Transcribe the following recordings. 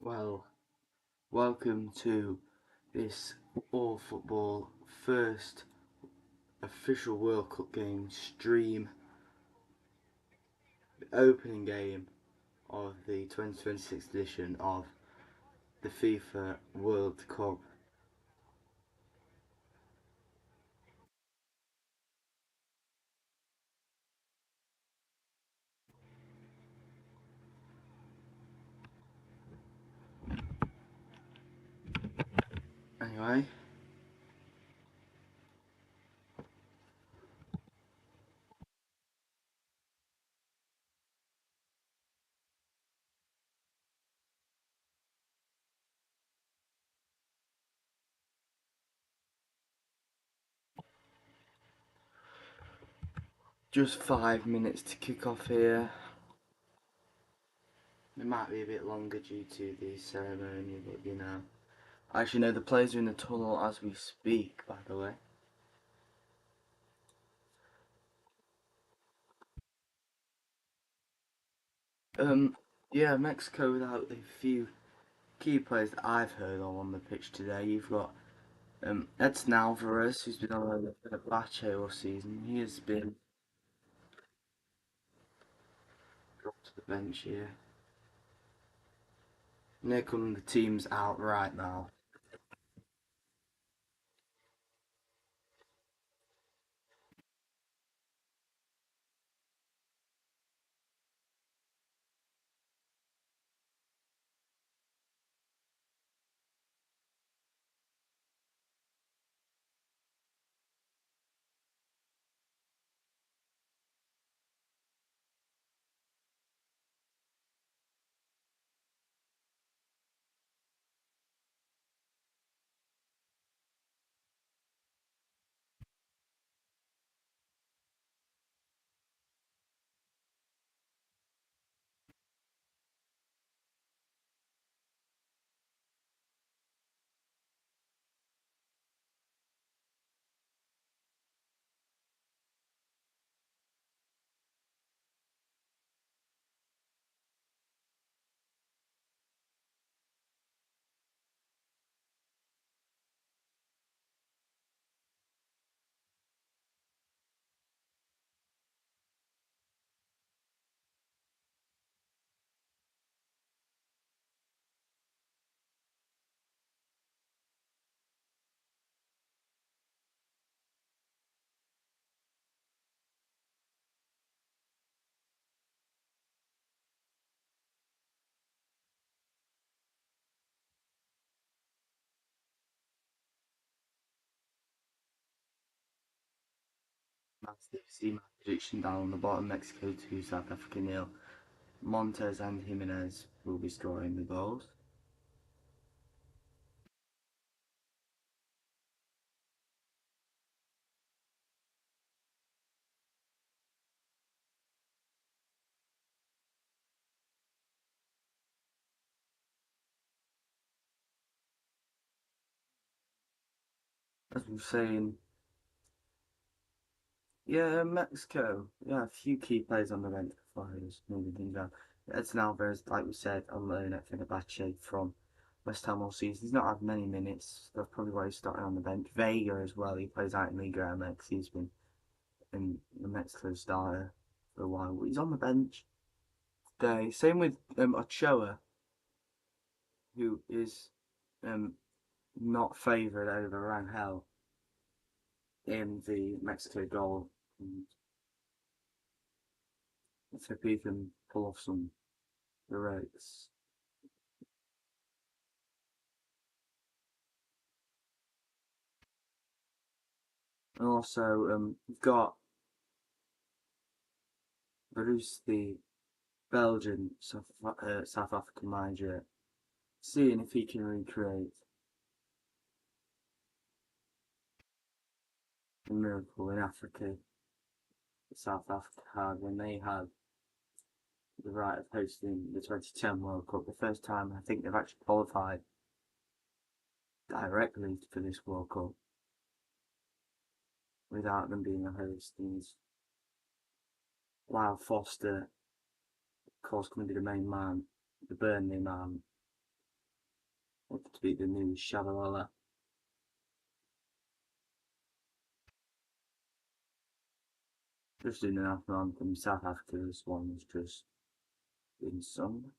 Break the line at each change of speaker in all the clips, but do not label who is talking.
Well, welcome to this All Football first official World Cup game stream, the opening game of the 2026 edition of the FIFA World Cup. Anyway, just 5 minutes to kick off here. It might be a bit longer due to the ceremony, but you know. Actually, no, the players are in the tunnel as we speak, by the way. Yeah, Mexico without a few key players that I've heard of on the pitch today. You've got Edson Alvarez, who's been on loan at Fenerbahce all season. He has been dropped to the bench here. And here come the teams out right now. See my prediction down on the bottom. Mexico 2, South Africa 0. Montes and Jimenez will be scoring the goals. As we were saying, yeah, Mexico. Yeah, a few key players on the bench before he was moving things around. Edson Alvarez, like we said, on loan at Fenerbahce from West Ham all season. He's not had many minutes. That's probably why he's starting on the bench. Vega as well. He plays out in Liga MX. He's been in the Mexico starter for a while. He's on the bench today. Same with Ochoa, who is um, not favoured over Rangel in the Mexico goal. And let's hope he can pull off some heroics. And also, we've got Bruce, the Belgian South African manager, seeing if he can recreate the miracle in Africa that South Africa had when they had the right of hosting the 2010 World Cup. The first time I think they've actually qualified directly for this World Cup without them being a host. And Lyle Foster, of course, going to be the main man, the Burnley man. Looking to beat the new Shabalala. Just doing an national anthem. South Africa's one was just being sung.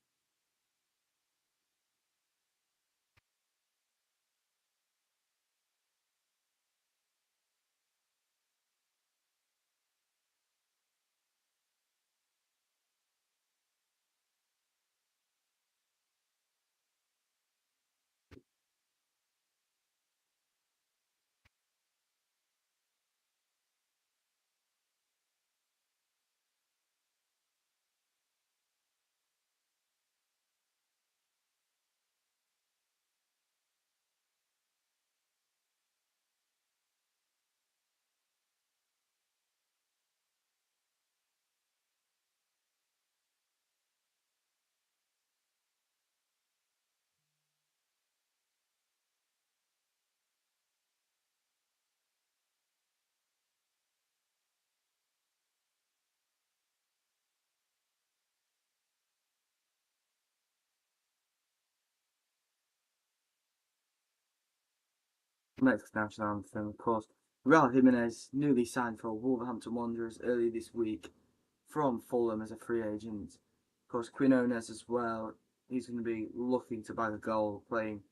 Next national anthem, of course. Raul Jimenez newly signed for Wolverhampton Wanderers early this week from Fulham as a free agent. Of course, Quinones as well. He's going to be looking to bag a goal, playing.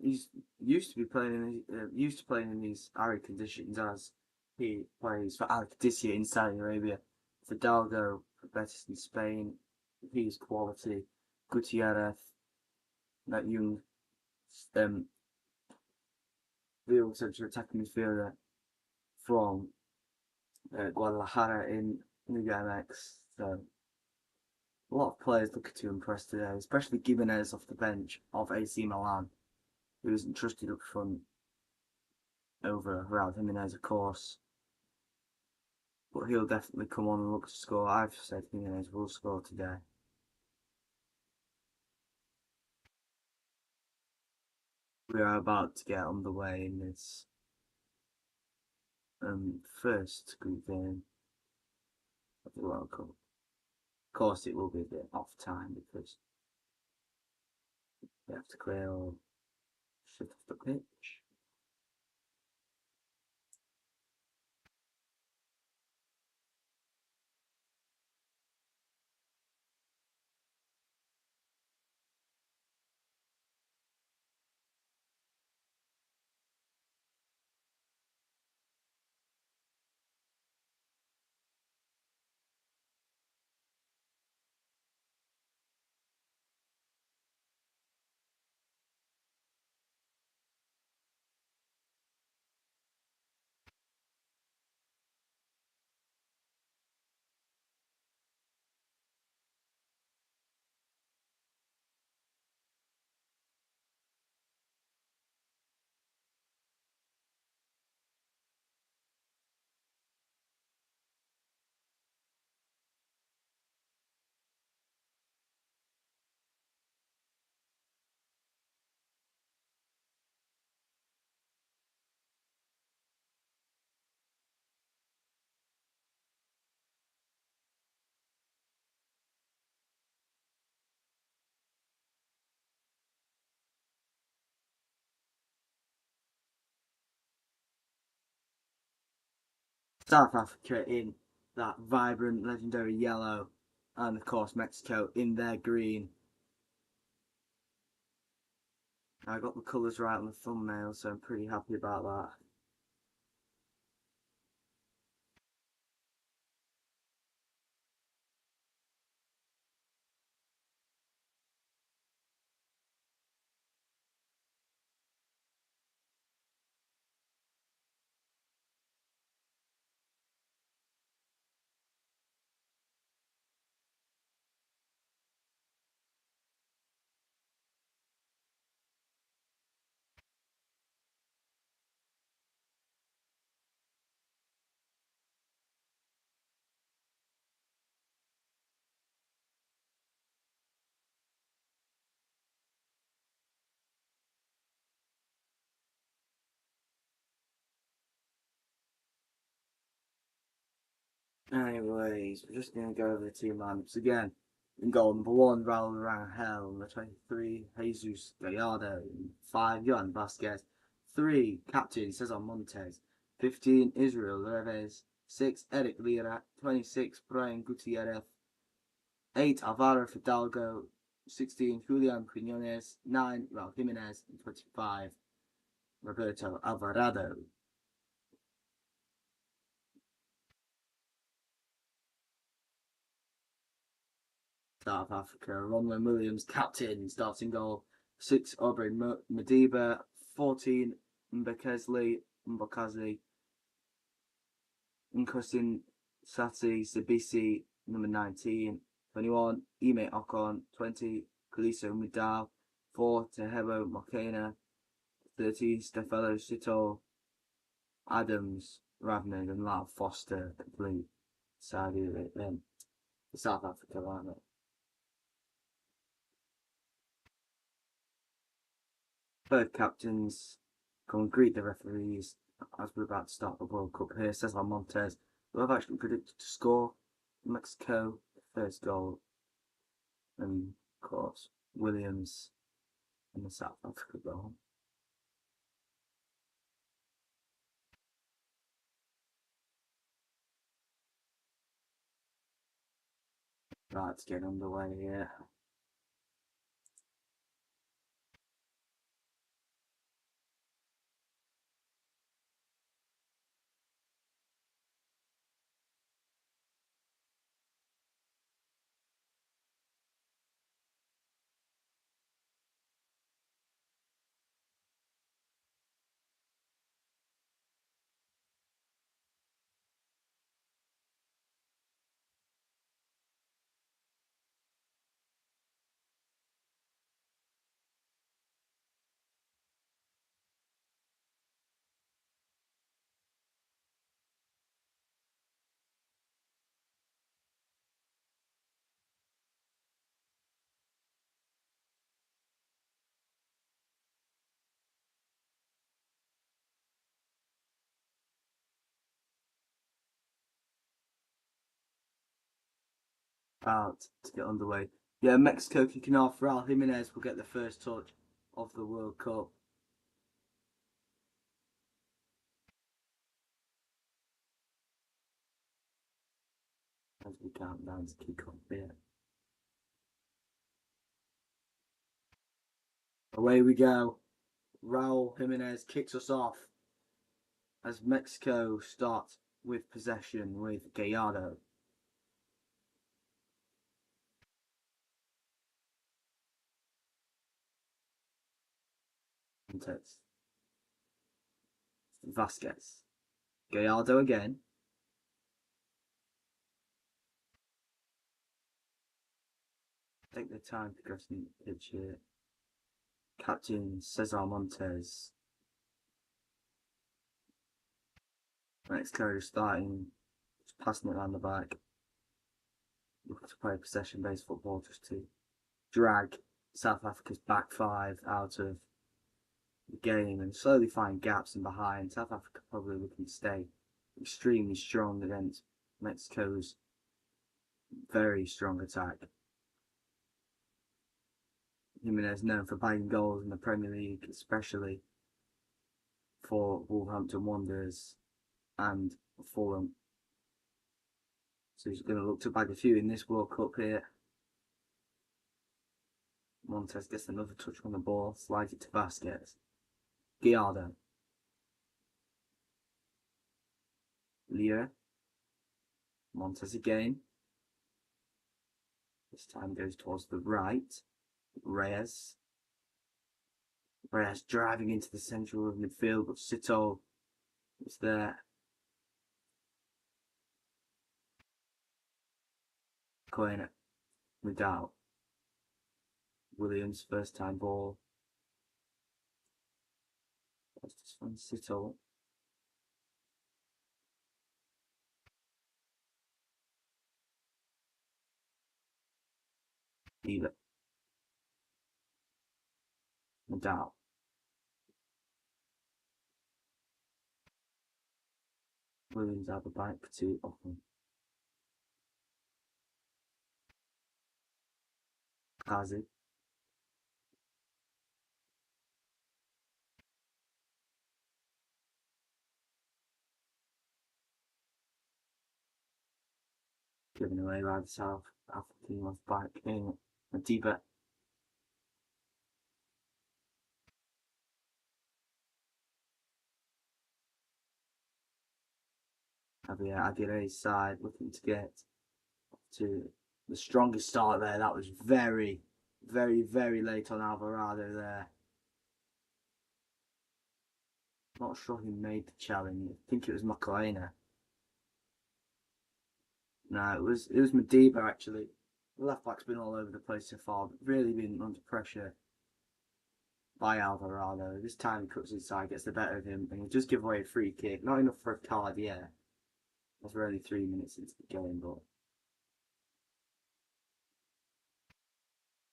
He's used to playing in these arid conditions as he plays for Al Qadisiyah in Saudi Arabia. Fidalgo for Betis in Spain. He's quality. Gutierrez, that young real central attacking midfielder from Guadalajara in Liga MX. So a lot of players looking to impress today, especially Gimenez off the bench of AC Milan, who isn't trusted up front over Raul Jimenez, of course. But he'll definitely come on and look to score. I've said Jimenez will score today. We are about to get underway in this first group game of the World Cup. Of course, it will be a bit off time because we have to clear all shit off the pitch. South Africa in that vibrant, legendary yellow, and of course Mexico in their green. I got the colours right on the thumbnail, so I'm pretty happy about that. Anyways, we're just going to go over the team lineups again. In goal, number 1, Raul Rangel. Number 23, Jesus Gallardo. 5, Johan Vasquez. 3, captain Cesar Montes. 15, Israel Reves. 6, Eric Lira. 26, Brian Gutierrez. 8, Alvaro Fidalgo. 16, Julian Quinones. 9, Raul Jimenez. And 25, Roberto Alvarado. South Africa, Ronwen Williams, captain, starting goal. 6, Aubrey Madiba. 14, Mbakazi. Nkosin Sati Sabisi, number 19. 21, Ime Okon. 20, Kaliso Mudal. 4, Tehebo Mokena. 13, Stefano Sito. Adams, Ravner, and Lau Foster complete side of it. South Africa, aren't it? Both captains come and greet the referees as we're about to start the World Cup here. Cesar Montes, who I've actually predicted to score Mexico, first goal, and of course Williams in the South Africa goal. Right, let's get underway here. About to get underway. Yeah, Mexico kicking off. Raul Jimenez will get the first touch of the World Cup. As we count down to kick off here. Away we go. Raul Jimenez kicks us off as Mexico start with possession with Gallardo. Montes. Vasquez. Gallardo again. Take their time progressing the pitch here. Captain Cesar Montes. Mexico starting, just passing it around the back. Looking to play possession-based football just to drag South Africa's back five out of the game and slowly find gaps in behind. South Africa probably looking to stay extremely strong against Mexico's very strong attack. Jimenez known for bagging goals in the Premier League, especially for Wolverhampton Wanderers and Fulham. So he's going to look to bag a few in this World Cup here. Montes gets another touch on the ball, slides it to Vasquez. Gallardo. Lira. Montes again. This time goes towards the right. Reyes. Reyes driving into the central of midfield, but Sito is there. Cohen without. Williams, first time ball. That's just from Sito. Either. Without. Williams out the back to Oppen. Kazi. Given away by the South African left back in Madiba. Javier Aguirre's side looking to get to the strongest start there. That was very, very, very late on Alvarado there. Not sure who made the challenge. I think it was Macarena. No, it was Madiba actually. The left back's been all over the place so far, but really been under pressure by Alvarado. This time he cuts inside, gets the better of him, and he just give away a free kick. Not enough for a card, yeah. That's really 3 minutes into the game, but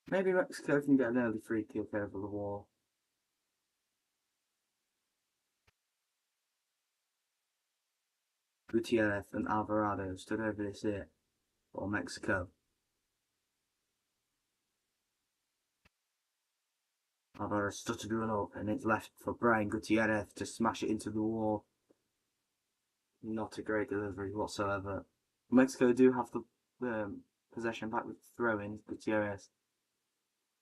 maybe Mexico can get an early free kick over the wall. Gutierrez and Alvarado stood over this here for Mexico. Alvarado stuttered run up, and it's left for Brian Gutierrez to smash it into the wall. Not a great delivery whatsoever. Mexico do have the possession back with throw-ins. Gutierrez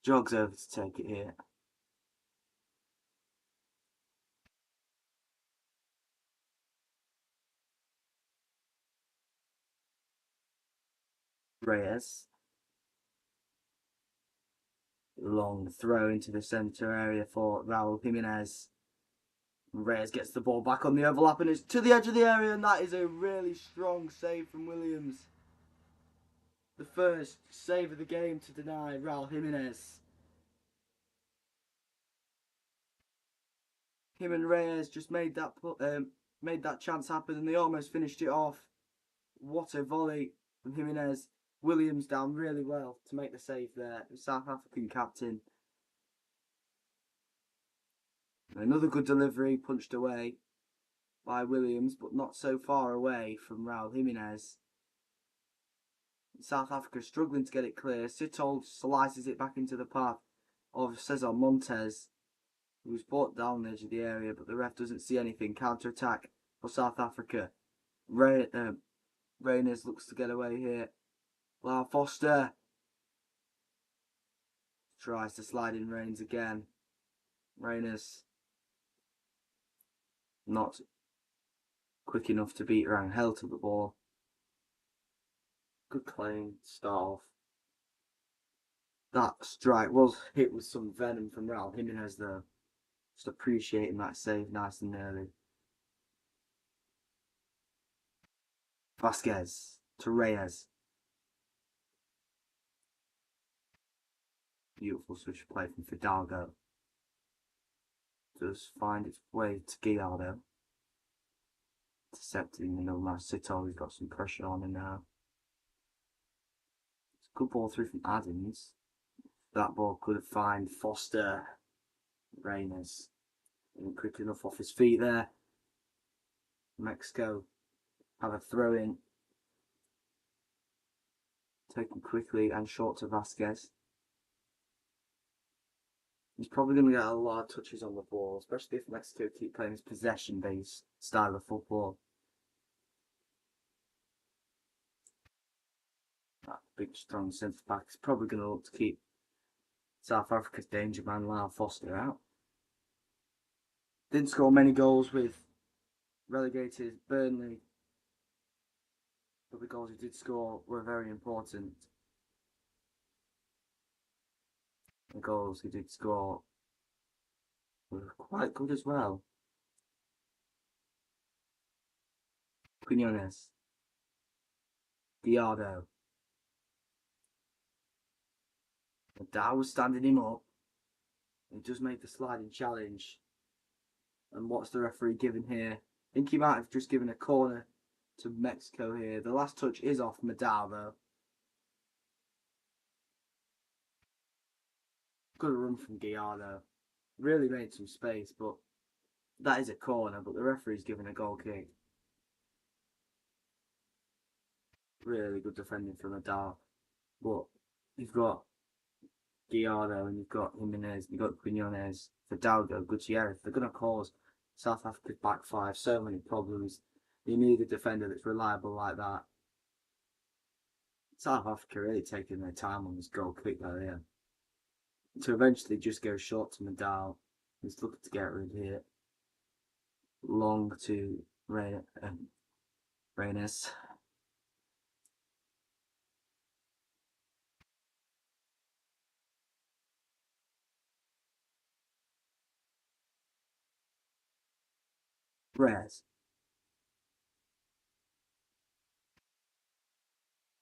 jogs over to take it here. Reyes. Long throw into the centre area for Raul Jimenez. Reyes gets the ball back on the overlap and it's to the edge of the area, and that is a really strong save from Williams. The first save of the game to deny Raul Jimenez. Him and Reyes just made that chance happen, and they almost finished it off. What a volley from Jimenez. Williams down really well to make the save there. The South African captain. Another good delivery, punched away by Williams, but not so far away from Raul Jimenez. South Africa struggling to get it clear. Sitol slices it back into the path of Cesar Montes, who was brought down the edge of the area, but the ref doesn't see anything. Counter attack for South Africa. Reyners looks to get away here. Lau Foster tries to slide in Reigns again. Reyners not quick enough to beat Rangel to the ball. Good claim to start off. That strike was hit with some venom from Raul Jimenez though. Just appreciating that save nice and early. Vasquez to Reyes. Beautiful switch play from Fidalgo. Does find its way to Gallardo. Intercepting the little Sito, he's got some pressure on him now. It's a good ball through from Adams. That ball could have found Foster. Reyners isn't quick enough off his feet there. Mexico have a throw in. Taken quickly and short to Vasquez. He's probably going to get a lot of touches on the ball, especially if Mexico keep playing this possession-based style of football. That big, strong centre-back is probably going to look to keep South Africa's danger man, Lau Foster, out. Didn't score many goals with relegated Burnley, but the goals he did score were very important. The goals he did score were quite good as well. Quinones, Diardo. Dow was standing him up. He does make the sliding challenge. And what's the referee giving here? I think he might have just given a corner to Mexico here. The last touch is off Madal though. Good run from Gallardo. Really made some space, but that is a corner, but the referee's giving a goal kick. Really good defending from Madal. But you've got Gallardo, and you've got Jimenez, you've got Quinones, Fidalgo, Gutierrez. They're going to cause South Africa's back five so many problems. You need a defender that's reliable like that. South Africa really taking their time on this goal kick though, yeah. To eventually just go short to Medal. He's looking to get rid here. Long to Reynes. Reyes.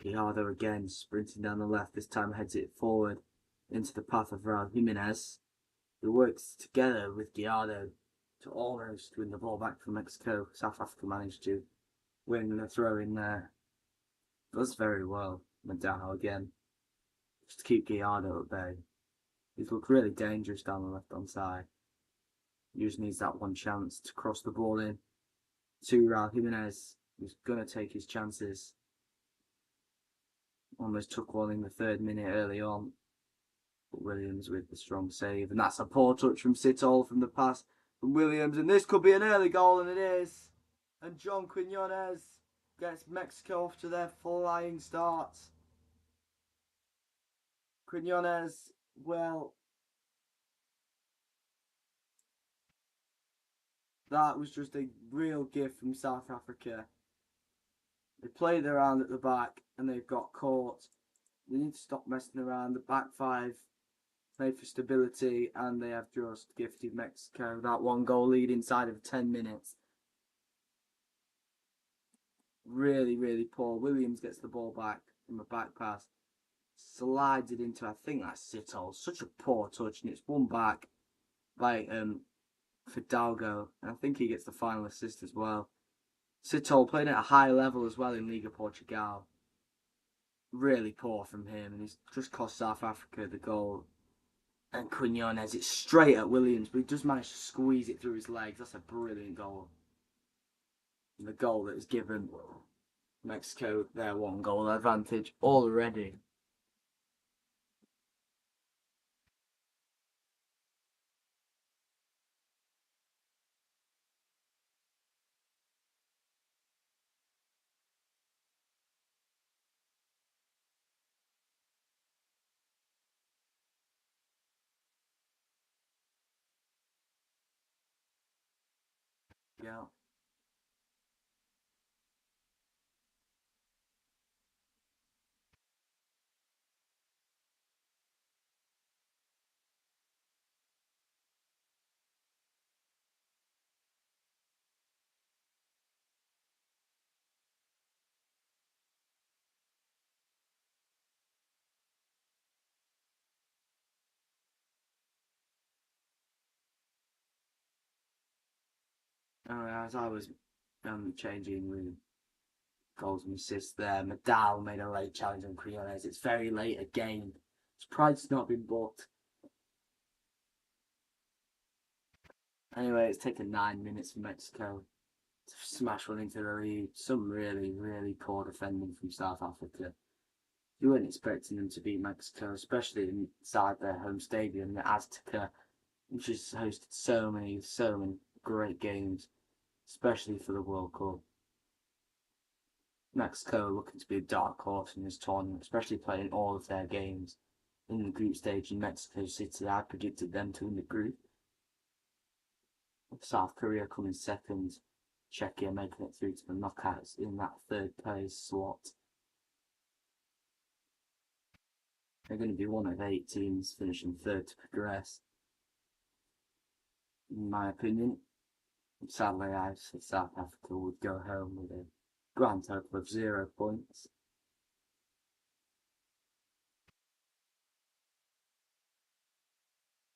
Gallardo again sprinting down the left. This time heads it forward into the path of Raul Jimenez, who works together with Gallardo to almost win the ball back from Mexico. South Africa managed to win the throw in there. Does very well. Medal again. Just to keep Gallardo at bay. He's looked really dangerous down the left hand side. He just needs that one chance to cross the ball in to Raul Jimenez, who's going to take his chances. Almost took one in the 3rd minute early on. But Williams with the strong save. And that's a poor touch from Sitol from the pass from Williams. And this could be an early goal, and it is. And John Quinones gets Mexico off to their flying start. Quinones, well, that was just a real gift from South Africa. They played around at the back and they've got caught. They need to stop messing around. The back five made for stability, and they have just gifted Mexico that one goal lead inside of 10 minutes. Really, really poor. Williams gets the ball back from a back pass, slides it into, I think that's Sitol. Such a poor touch, and it's won back by Fidalgo. And I think he gets the final assist as well. Sitol playing at a high level as well in Liga Portugal. Really poor from him, and he's just cost South Africa the goal. And Quinones, it's straight at Williams, but he does manage to squeeze it through his legs. That's a brilliant goal. And the goal that has given Mexico their 1-goal advantage already. Yeah. As I was changing with goals and assists there, Medal made a late challenge on Quinones. It's very late again. Surprised it's not been booked. Anyway, it's taken 9 minutes for Mexico to smash one into the lead. Some really, really poor defending from South Africa. You weren't expecting them to beat Mexico, especially inside their home stadium, the Azteca, which has hosted so many great games, especially for the World Cup. Mexico looking to be a dark horse in this tournament, especially playing all of their games in the group stage in Mexico City. I predicted them to win the group. South Korea coming second, Czechia making it through to the knockouts in that 3rd place slot. They're going to be one of 8 teams finishing 3rd to progress, in my opinion. Sadly, I said South Africa would go home with a grand total of 0 points.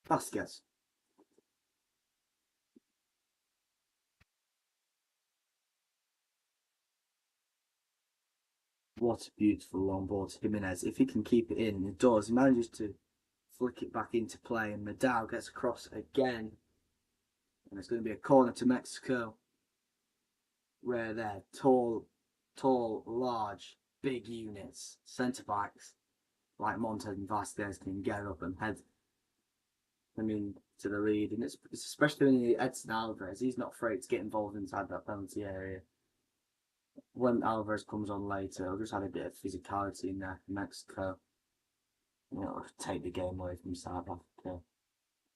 Vasquez. What a beautiful long ball to Jimenez. If he can keep it in, and he does, he manages to flick it back into play, and Medal gets across again. And it's going to be a corner to Mexico, where they're tall, large, big units, centre backs, like Montez and Vasquez can get up and head them into the lead, and it's especially when Edson Alvarez, he's not afraid to get involved inside that penalty area. When Alvarez comes on later, he'll just add a bit of physicality in there for Mexico. Take the game away from South Africa.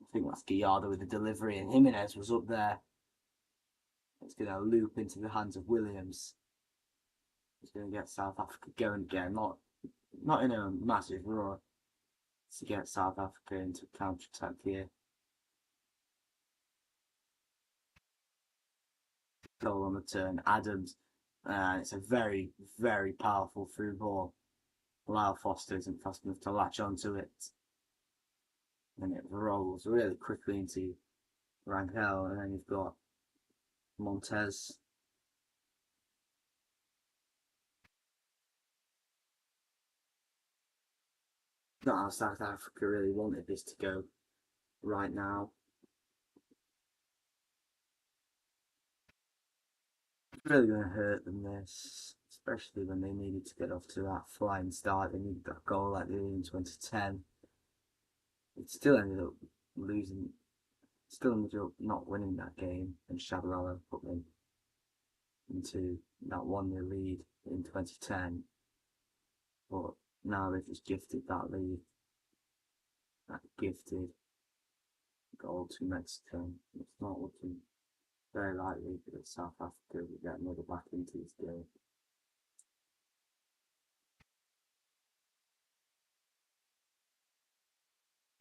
I think that's Gallardo with the delivery, and Jimenez was up there. It's going to loop into the hands of Williams. He's going to get South Africa going again, not in a massive run to get South Africa into counter attack here. Goal on the turn, Adams, and it's a very, very powerful through ball. Lyle Foster isn't fast enough to latch onto it, and it rolls really quickly into Rangel, and then you've got Montez. Not how South Africa really wanted this to go right now. It's really going to hurt them, this, especially when they needed to get off to that flying start. They needed that goal like they did in 2010. It still ended up losing, still ended up not winning that game, and Shabalala put them into that 1-0 lead in 2010. But now they've just gifted that lead, that gifted goal to Mexico. It's not looking very likely that South Africa will get another back into this game.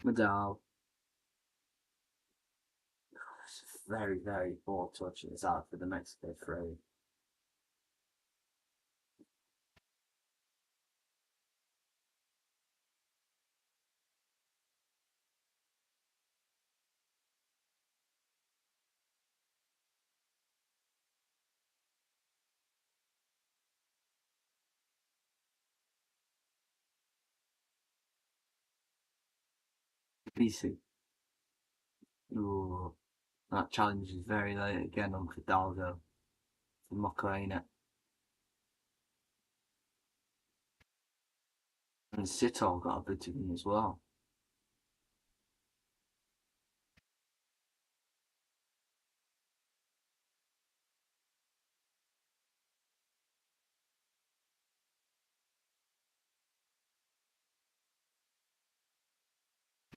Madal. Very, very poor touch, and it's out for the Mexico free. BC. Ooh, that challenge is very late again on Fidalgo for Macarena. And Sito got a bit of him as well.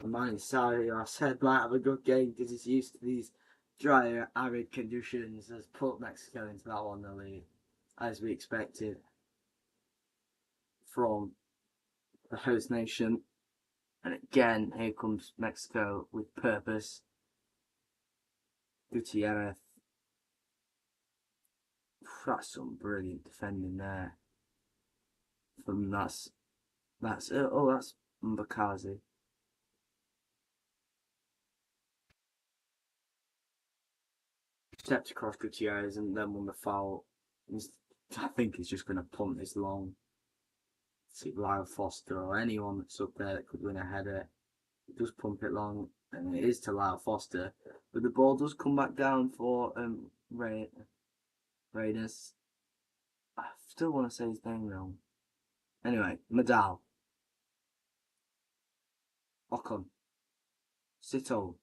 Mine, sorry, I said might have a good game because he's used to these drier, arid conditions. Has put Mexico into that one the lead, as we expected from the host nation. And again, here comes Mexico with purpose. Gutierrez. That's some brilliant defending there. From that's Mbakazi. Stepped across Gutierrez and then won the foul. I think he's just going to punt this long. See Lyle Foster or anyone that's up there that could win a header. Just pump it long, and it is to Lyle Foster. But the ball does come back down for Raiders. I still want to say his name wrong. Anyway, Madal. Ocon. Sito.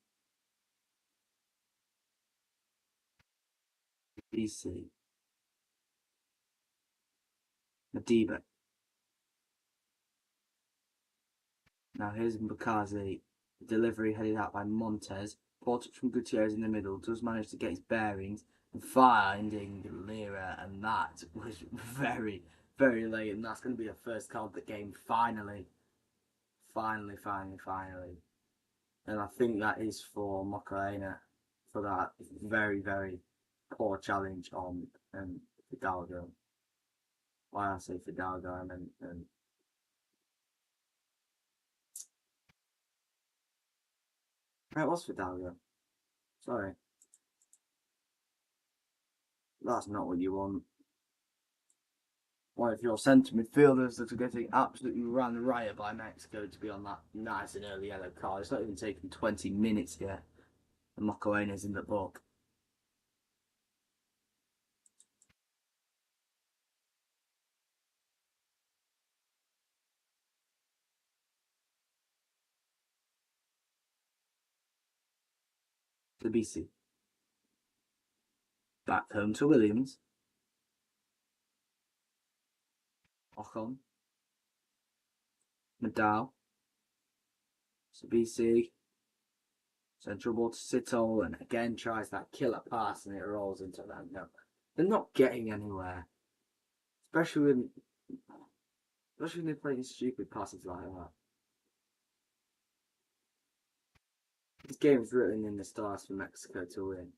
BC. Madiba. Now here's Mbakazi. Delivery headed out by Montez. Ball touch from Gutierrez in the middle. Does manage to get his bearings. And finding Lira. And that was very, very late. And that's going to be a first card of the game. Finally. Finally. And I think that is for Macarena. For that very, very poor challenge on Fidalgo. Why I say Fidalgo, I meant it was Fidalgo. Sorry. That's not what you want. One of your centre midfielders that are getting absolutely ran riot by Mexico to be on that nice and early yellow card. It's not even taken 20 minutes yet. And Macarena's in the book. to BC. Back home to Williams. Ocon. Nadal. Sabisi. Central ball to Sitol, and again tries that killer pass and it rolls into that. No, they're not getting anywhere. Especially when they're playing stupid passes like that. This game's written in the stars for Mexico to win.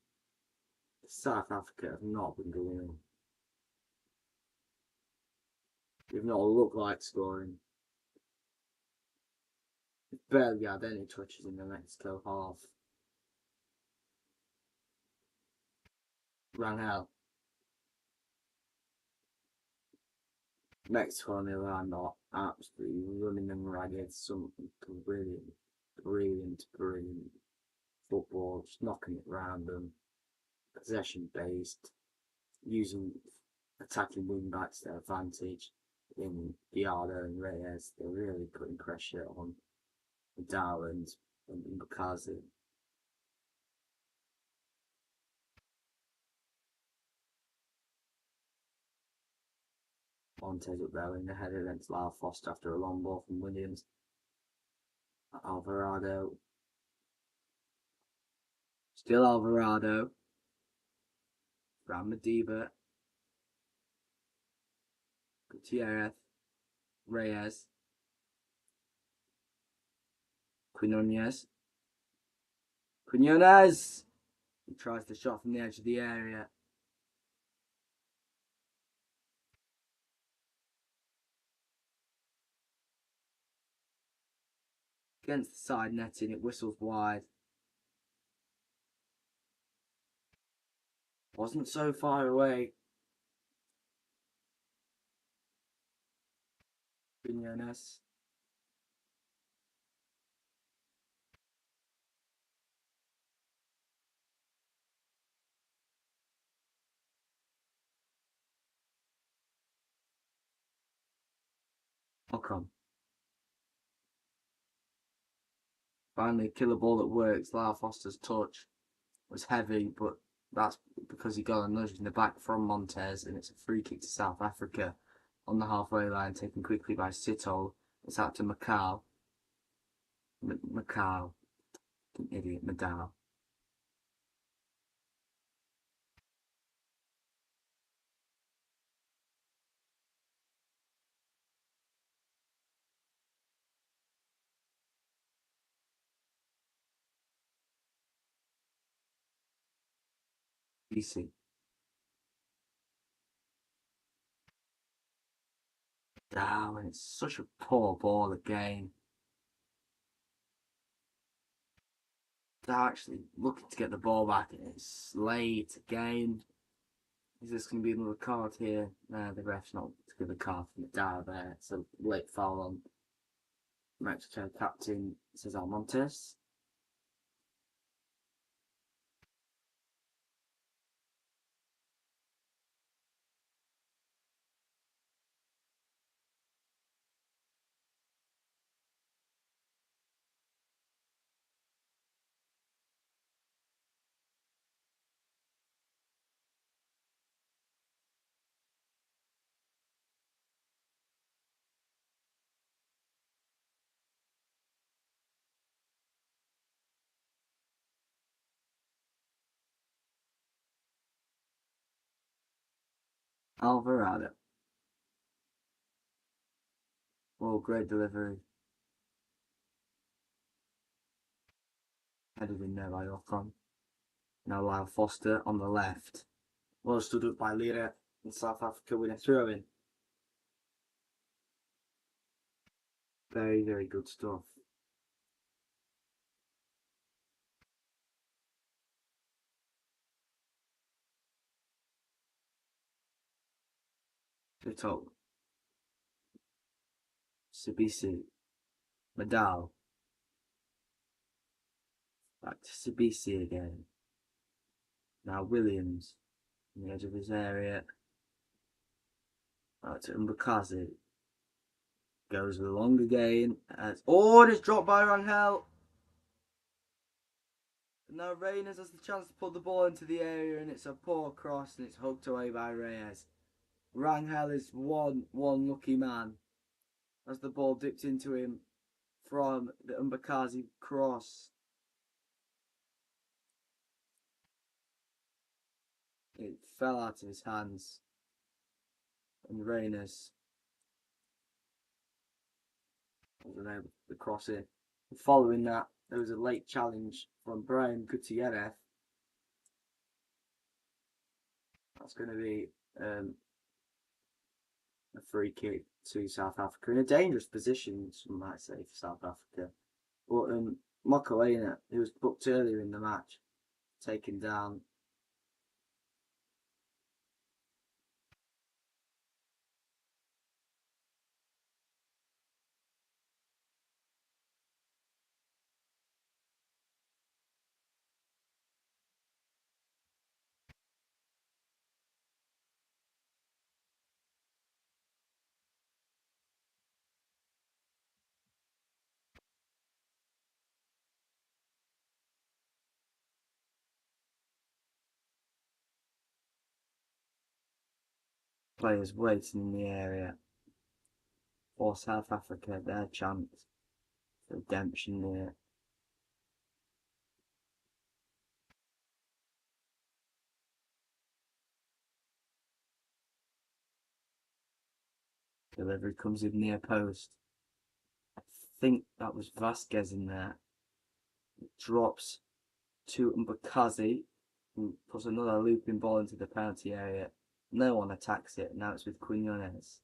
South Africa have not been going. They've not looked like scoring. They've barely had any touches in the Mexico half. Rangel. Mexico on the other hand are absolutely running them ragged. Some brilliant, brilliant, brilliant football, just knocking it round them. Possession based, using attacking wing backs to their advantage. In Diallo and Reyes, they're really putting pressure on Nadal and Bukazi. Montes up there in the header against Lyle Foster after a long ball from Williams. Alvarado. Still Alvarado. Ramadiba. Gutierrez. Reyes. Quinones. Quinones! He tries the shot from the edge of the area. Against the side netting, it whistles wide. Wasn't so far away. Quinones. Ocon. Finally, a killer ball that works. Lyle Foster's touch was heavy, but that's because he got a nudge in the back from Montes, and it's a free kick to South Africa on the halfway line, taken quickly by Sitol. It's out to Macau. Macau. An idiot, Madal. Easy. Down, and it's such a poor ball again. They're actually looking to get the ball back, and it's late again. Is this going to be another card here? No, the ref's not to give a card from the Dow there. It's a late foul on Mexico captain Cesar Montes. Alvarado. Oh, great delivery. Headed in there by Ocon. Now Lyle Foster on the left. Well stood up by Lira in South Africa with a throw in. Very, very good stuff. To top. Sabisi. Madal. Back to Sabisi again. Now Williams. On the edge of his area. Out to Mbakazi. Goes long again. Oh, it's dropped by Rangel. And now Reyes has the chance to put the ball into the area, and it's a poor cross, and it's hooked away by Reyes. Rangel is one lucky man as the ball dipped into him from the Mbakazi cross. It fell out of his hands, and Reyes wasn't able to cross it. And following that, there was a late challenge from Brian Gutierrez. That's going to be a free kick to South Africa in a dangerous position, some might say, for South Africa. But Mokoena, who was booked earlier in the match, taken down. Players waiting in the area for South Africa, their chance for redemption there. Delivery comes in near post. I think that was Vasquez in there. It drops to Mbakazi, who puts another looping ball into the penalty area. No one attacks it. Now it's with Quinones.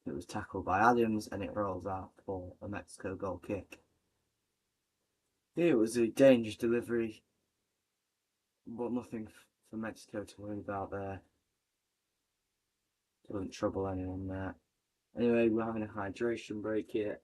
It was tackled by Adams and it rolls out for a Mexico goal kick. It was a dangerous delivery, but nothing for Mexico to worry about there. Doesn't trouble anyone there. Anyway, we're having a hydration break here.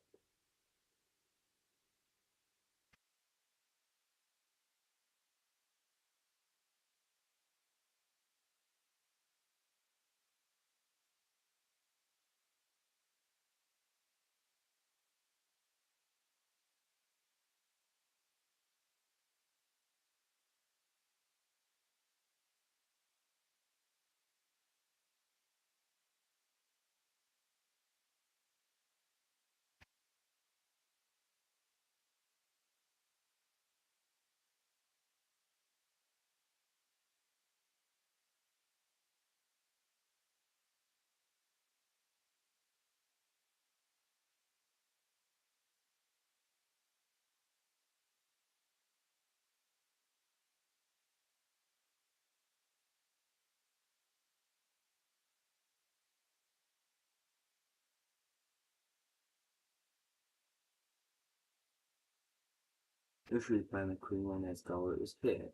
Just really playing the Quinones goal. It was hit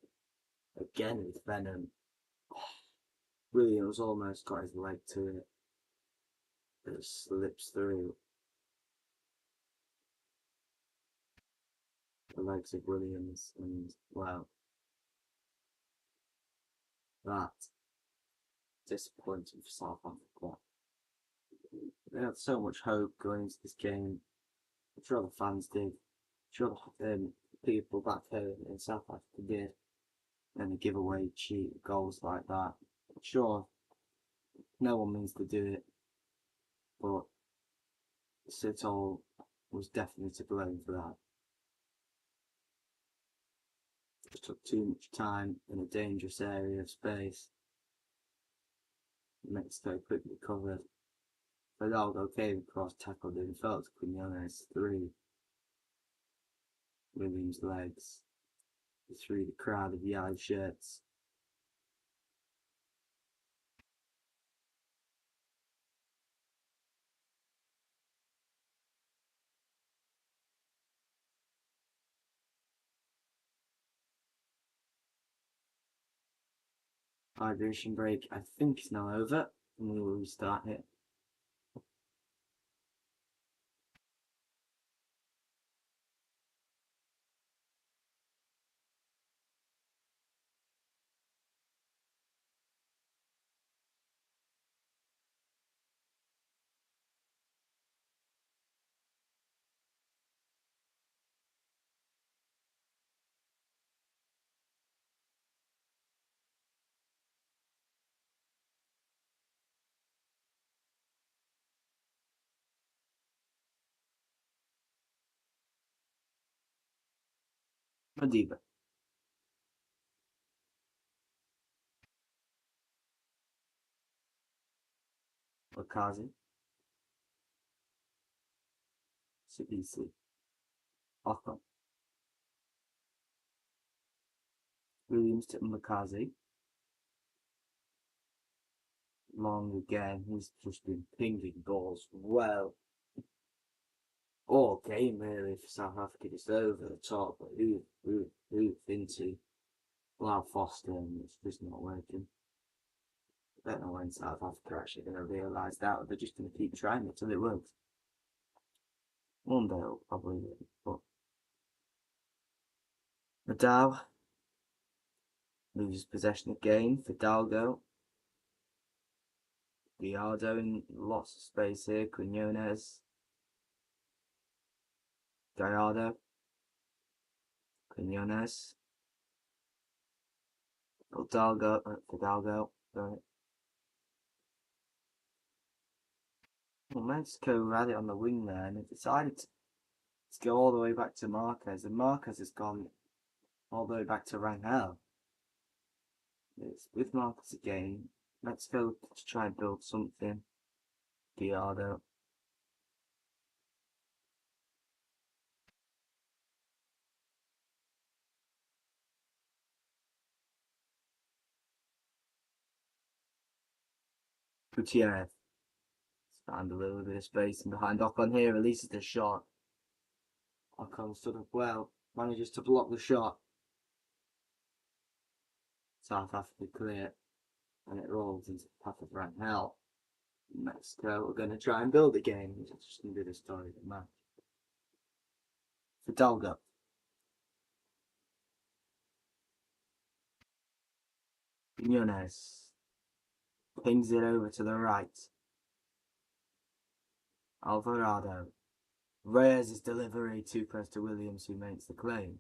again with Venom. Williams almost got his leg to it. It slips through the legs of Williams, and well, that disappointing for South Africa. They had so much hope going into this game. I'm sure the fans did. I'm sure the people back home in South Africa did. And they give away cheap goals like that. I'm sure no one means to do it, but Sitol was definitely to blame for that. Just took too much time in a dangerous area of space. Mexico quickly covered. Fidalgo came across, tackled him, fell to Quinones, through Williams' legs, through the crowd of yellow shirts. Hydration break, I think, is now over, and we will restart it. Madiba. Wakazi. Sibisi. Ocon. Williams to Makazi. Long again. He's just been pinging balls well. All game really for South Africa. It's over the top. But who into Loud Foster, and it's just not working. I don't know when South Africa are actually going to realise that, or they're just going to keep trying it till it works. One day it'll probably work, but Nadal loses possession again. Fidalgo. Gallardo in lots of space here. Quinones. Gallardo. Quinones. Fidalgo. Sorry. Well, Mexico had it on the wing there and it decided to go all the way back to Marquez, and Marquez has gone all the way back to Rangel. It's with Marquez again. Mexico to try and build something. Gallardo. Gutierrez. Found a little bit of space and behind Ocon here, releases the shot. Ocon stood up well, manages to block the shot. South Africa clear, and it rolls into the path of Rangel. Mexico are going to try and build a game. It's just going to be the story of the match. Fidalgo. Quinones pings it over to the right. Alvarado. Reyes' delivery too close to Williams, who makes the claim.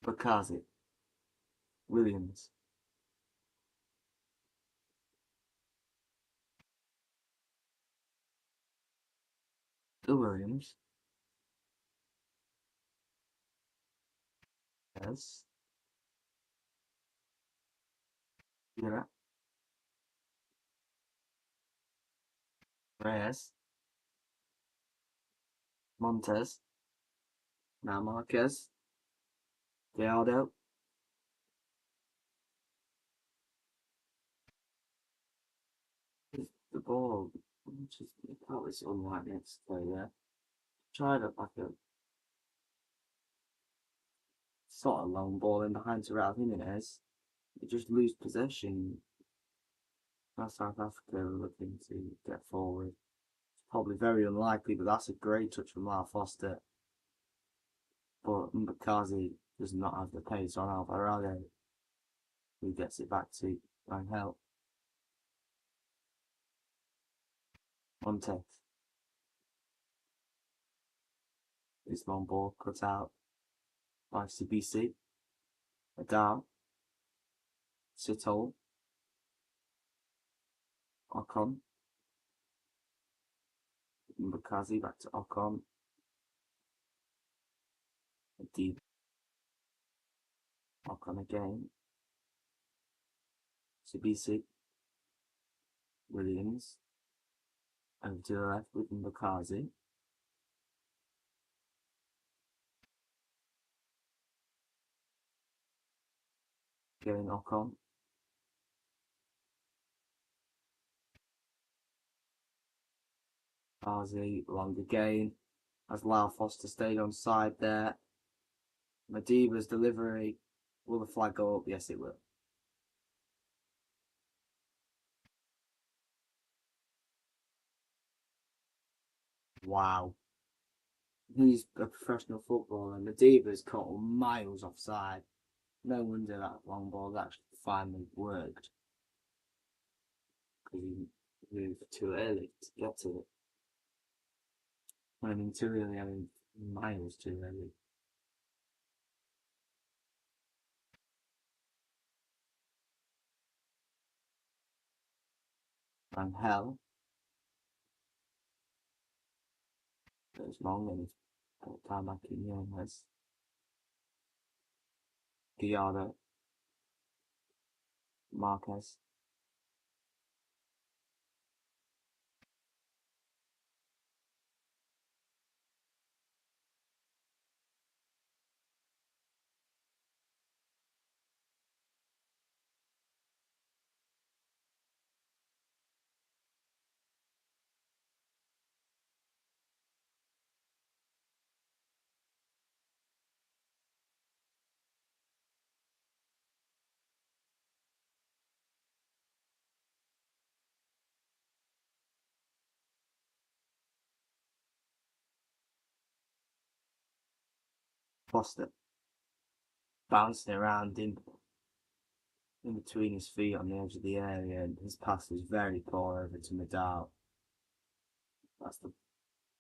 Bakazi. Williams. The Williams. Yes. Yeah. Reyes. Montes. Now Marquez. Gallardo. The ball. Just that was unlike next play there. Tried it like a sort of long ball in behind to Raul Jimenez. You just lose possession. Now South Africa are looking to get forward. It's probably very unlikely, but that's a great touch from Lyle Foster. But Mbakazi does not have the pace on Alvarado, who gets it back to Rangel. Montes. This long ball cut out by CBC. Adal. Sitol. Ocon. Mbakazi back to Ocon. Deep. Ocon again. CBC. Williams. Over to the left with Mbakazi. Going Ocon. Kazi long again. As Lyle Foster stayed on side there. Madiba's delivery. Will the flag go up? Yes, it will. Wow. He's a professional footballer. Madiba's caught miles offside. No wonder that long ball actually finally worked. Because he moved too early to get to it. When I mean too early, I mean miles too early. Rangel goes long and he's got time back in Yones. Gallardo, Marquez. Foster bouncing around in between his feet on the edge of the area, and his pass was very poor over to Nadal. That's the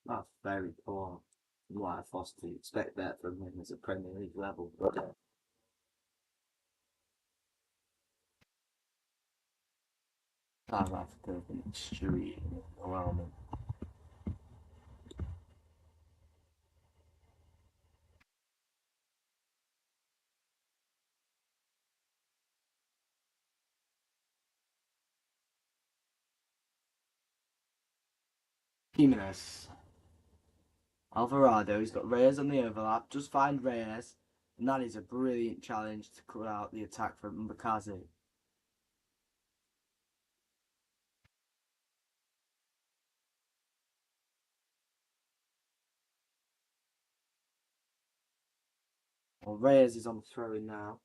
that's very poor. Why Foster, you expect that from him as a Premier League level, but South Africa have been extremely overwhelming. Jimenez, Alvarado, he's got Reyes on the overlap. Just find Reyes, and that is a brilliant challenge to cut out the attack from Mbakazi. Well, Reyes is on the throw in now.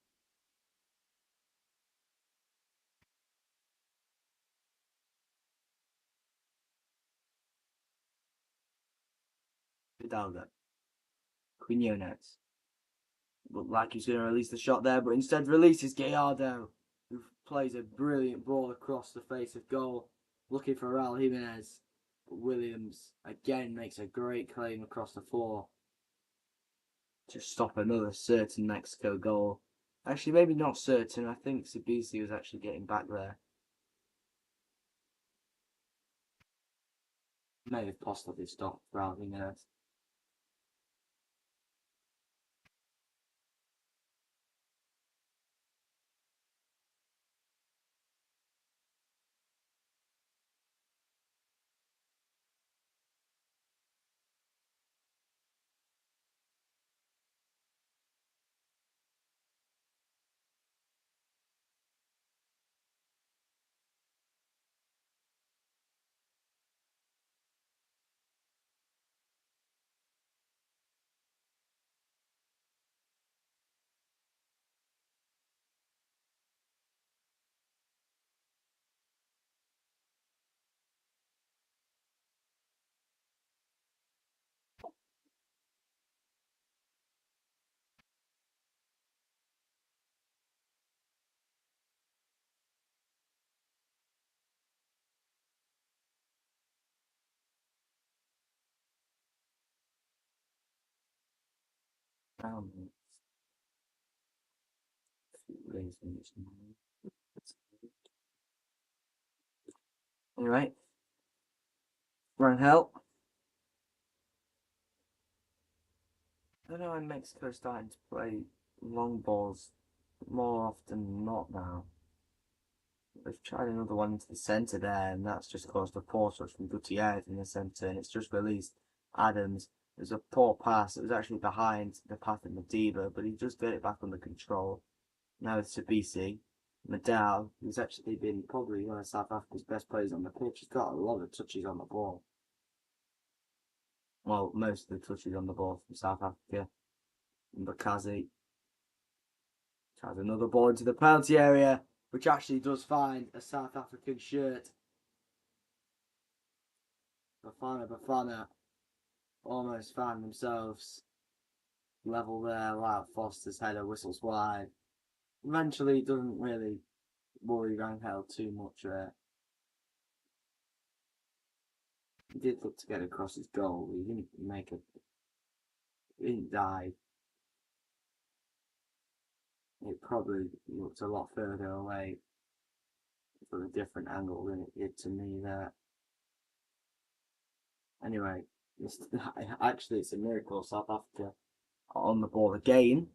Fidalgo, Quinones. Looked like he's going to release the shot there, but instead releases Gallardo, who plays a brilliant ball across the face of goal, looking for Raul Jimenez. But Williams again makes a great claim across the floor to stop another certain Mexico goal. Actually, maybe not certain. I think Sabisi was actually getting back there. May have possibly stopped Raul Jimenez. Um, Anyway, Rangel. I don't know why Mexico's starting to play long balls more often than not now. They've tried another one into the centre there, and that's just caused a poor touch from Gutierrez in the centre, and it's just released Adams. It was a poor pass. It was actually behind the path of Madiba, but he just got it back under control. Now it's Sabisi. Nadal, who's actually been probably one of South Africa's best players on the pitch, he's got a lot of touches on the ball. Well, most of the touches on the ball from South Africa. And Bakazi has another ball into the penalty area, which actually does find a South African shirt. Bafana almost found themselves level there. Like Foster's header whistles wide. Eventually, it doesn't really worry Rangel too much there. He did look to get across his goal, but he didn't make it. He didn't dive. It probably looked a lot further away. from a different angle than it did to me there. Anyway, actually it's a miracle South Africa are on the ball again.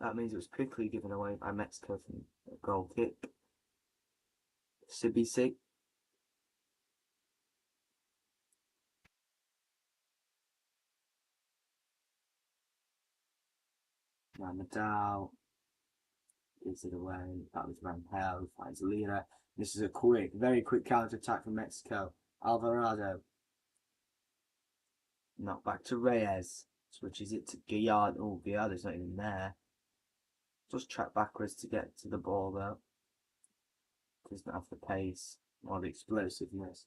That means it was quickly given away by Mexico from a goal kick. CBC. Nadal gives it away. That was Rampel, finds Lira. This is a very quick counter attack from Mexico. Alvarado. Knock back to Reyes. Switches it to Gallardo. Oh, Gallardo's not even there. Just track backwards to get to the ball though. Doesn't have the pace or the explosiveness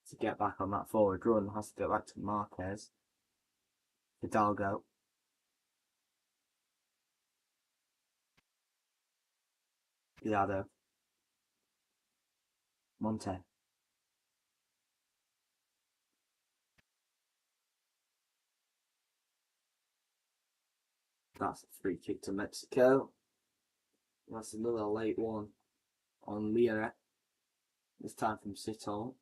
to get back on that forward run. Has to go back to Marquez. Hidalgo. Gallardo. Monte. That's a free kick to Mexico. That's another late one on Lira. This time from Sito.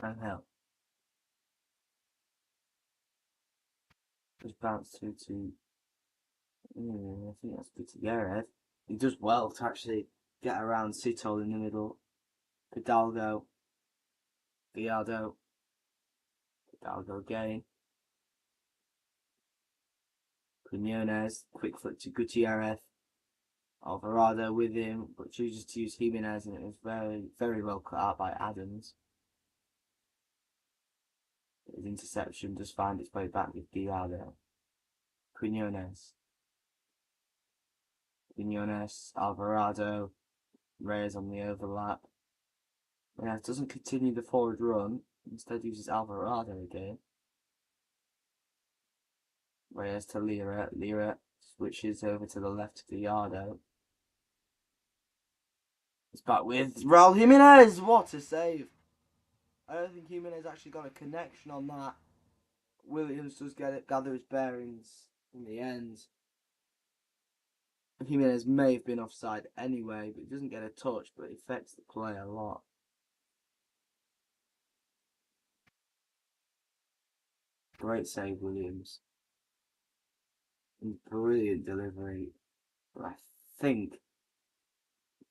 And hell. Just bounce through to. I think that's Gutierrez. He does well to actually get around Sito in the middle. Hidalgo. Gallardo. Hidalgo again. Quinones. Quick flick to Gutierrez. Alvarado with him, but chooses to use Jimenez, and it was very well cut out by Adams. His interception does find its way back with Gallardo. Quinones. Alvarado, Reyes on the overlap. Reyes doesn't continue the forward run, instead uses Alvarado again. Reyes to Lira. Lira switches over to the left to Gallardo. It's back with Raul Jimenez. What a save! I don't think Jimenez actually got a connection on that. Williams does gather his bearings in the end. Jimenez may have been offside anyway, but he doesn't get a touch, but it affects the play a lot. Great save, Williams. And brilliant delivery. But I think,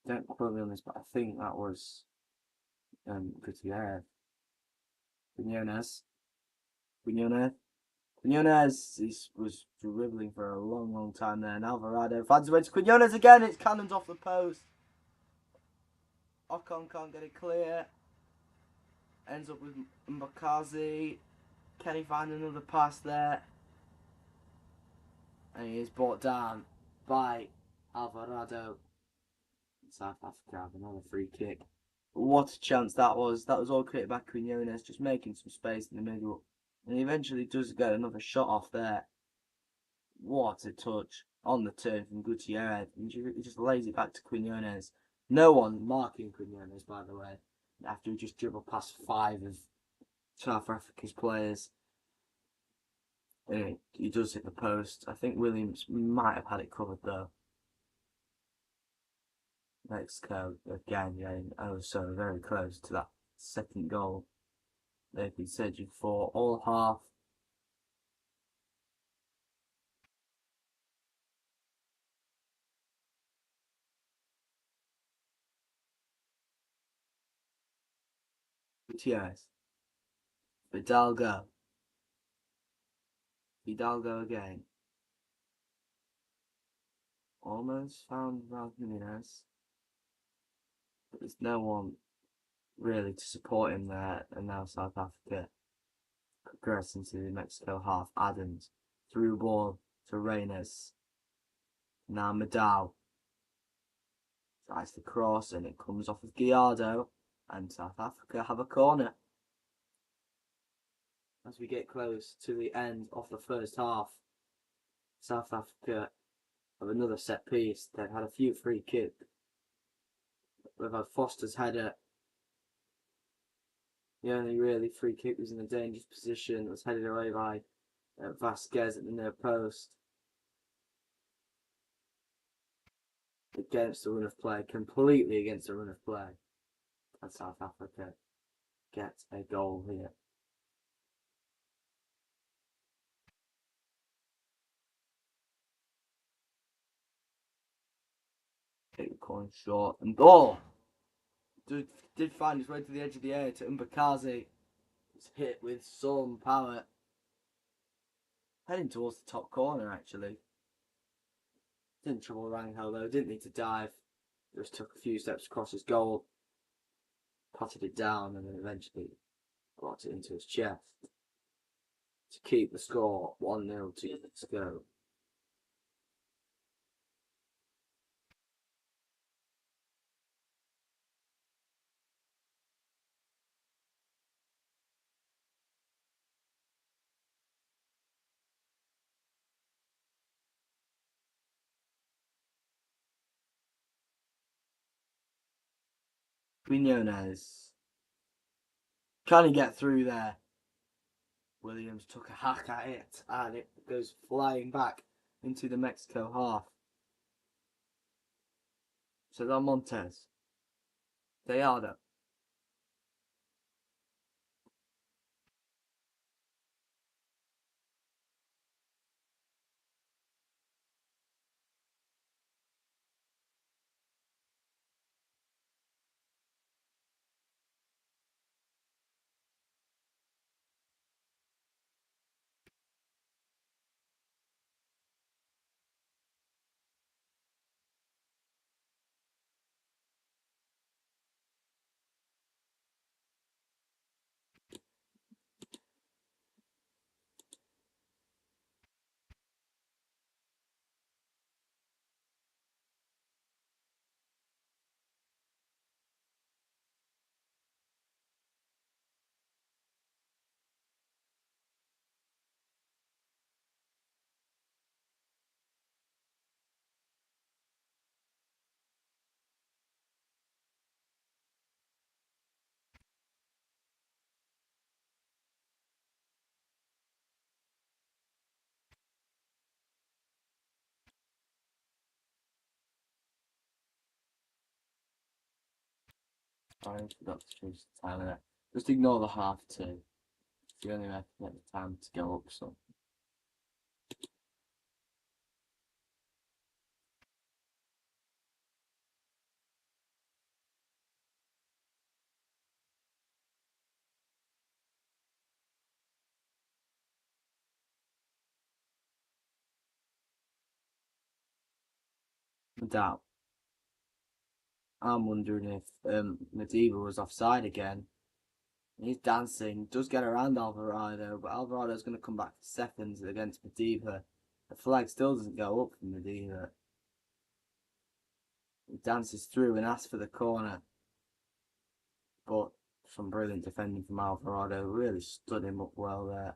don't quote me on this, but I think that was Gutierrez. Quinones. He was dribbling for a long time there. And Alvarado finds his way to Quinones again. It's cannons off the post. Ocon can't get it clear. Ends up with Mbakazi. Can he find another pass there? And he is brought down by Alvarado. South Africa have another free kick. What a chance that was. That was all created by Quinones, just making some space in the middle. And he eventually does get another shot off there. What a touch on the turn from Gutierrez. He just lays it back to Quinones. No one marking Quinones, by the way, after he just dribbled past 5 of South Africa's players. He does hit the post. I think Williams might have had it covered though. Mexico again getting oh so very close to that second goal they've been searching for all half. Gutierrez. Hidalgo. Hidalgo again. Almost found Jimenez. But there's no one really to support him there, and now South Africa progress into the Mexico half. Adams through ball to Reynes. Now Madao tries to cross and it comes off of Gallardo, and South Africa have a corner. As we get close to the end of the first half, South Africa have another set piece. They've had a few free kicks. We've had Foster's header. The only really free kick was in a dangerous position. It was headed away by Vasquez at the near post. Against the run of play, completely against the run of play. And South Africa gets a goal here. Take the corner short and did find his way to the edge of the area to Mbakazi. It's hit with some power. Heading towards the top corner actually. Didn't trouble Rangel though, didn't need to dive. Just took a few steps across his goal. Potted it down and then eventually brought it into his chest. To keep the score 1-0 to Mexico. Quinones. Can he get through there? Williams took a hack at it and it goes flying back into the Mexico half. Cesar Montes. Deada. Sorry, forgot to change the time there. Just ignore the half two. It's the only way I can get the time to go up some. No doubt. I'm wondering if Madiba was offside again. He's dancing, does get around Alvarado, but Alvarado's going to come back to seconds against Madiba. The flag still doesn't go up for Madiba. He dances through and asks for the corner. But some brilliant defending from Alvarado really stood him up well there.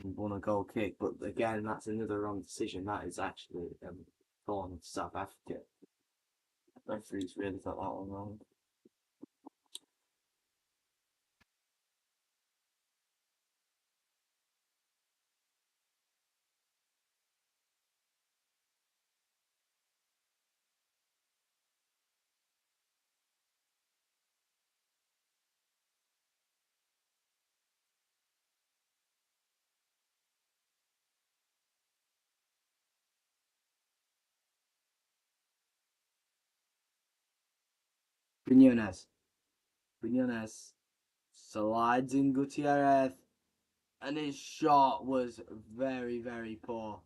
And won a goal kick, but again, that's another wrong decision. That is actually corner to South Africa. Referees really got that one wrong. Quinones. Quinones slides in Gutierrez, and his shot was very, very poor.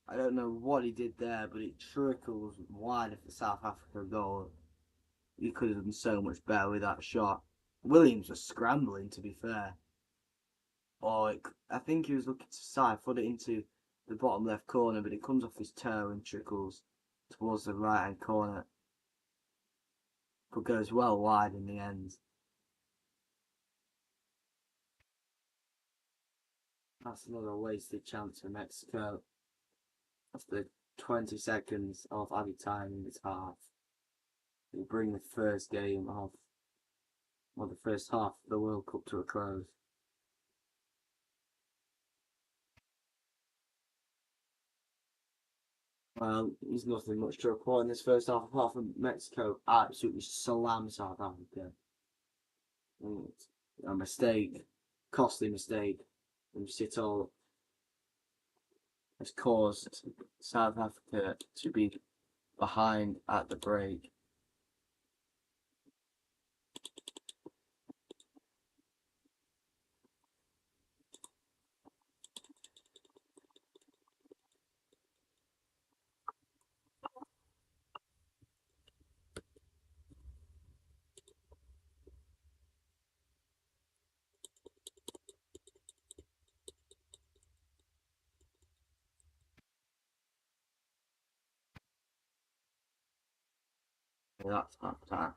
I don't know what he did there, but it trickles wide of the South Africa goal. He could have done so much better with that shot. Williams was scrambling, to be fair. I think he was looking to side foot it into the bottom left corner, but it comes off his toe and trickles towards the right hand corner, but goes well wide in the end. That's another wasted chance for Mexico. After 20 seconds of added time in this half, we bring the first game of, well, the first half of the World Cup to a close. Well, there's nothing much to report in this first half apart from Mexico absolutely slammed South Africa. A mistake, costly mistake from Sitol has caused South Africa to be behind at the break. That's half time.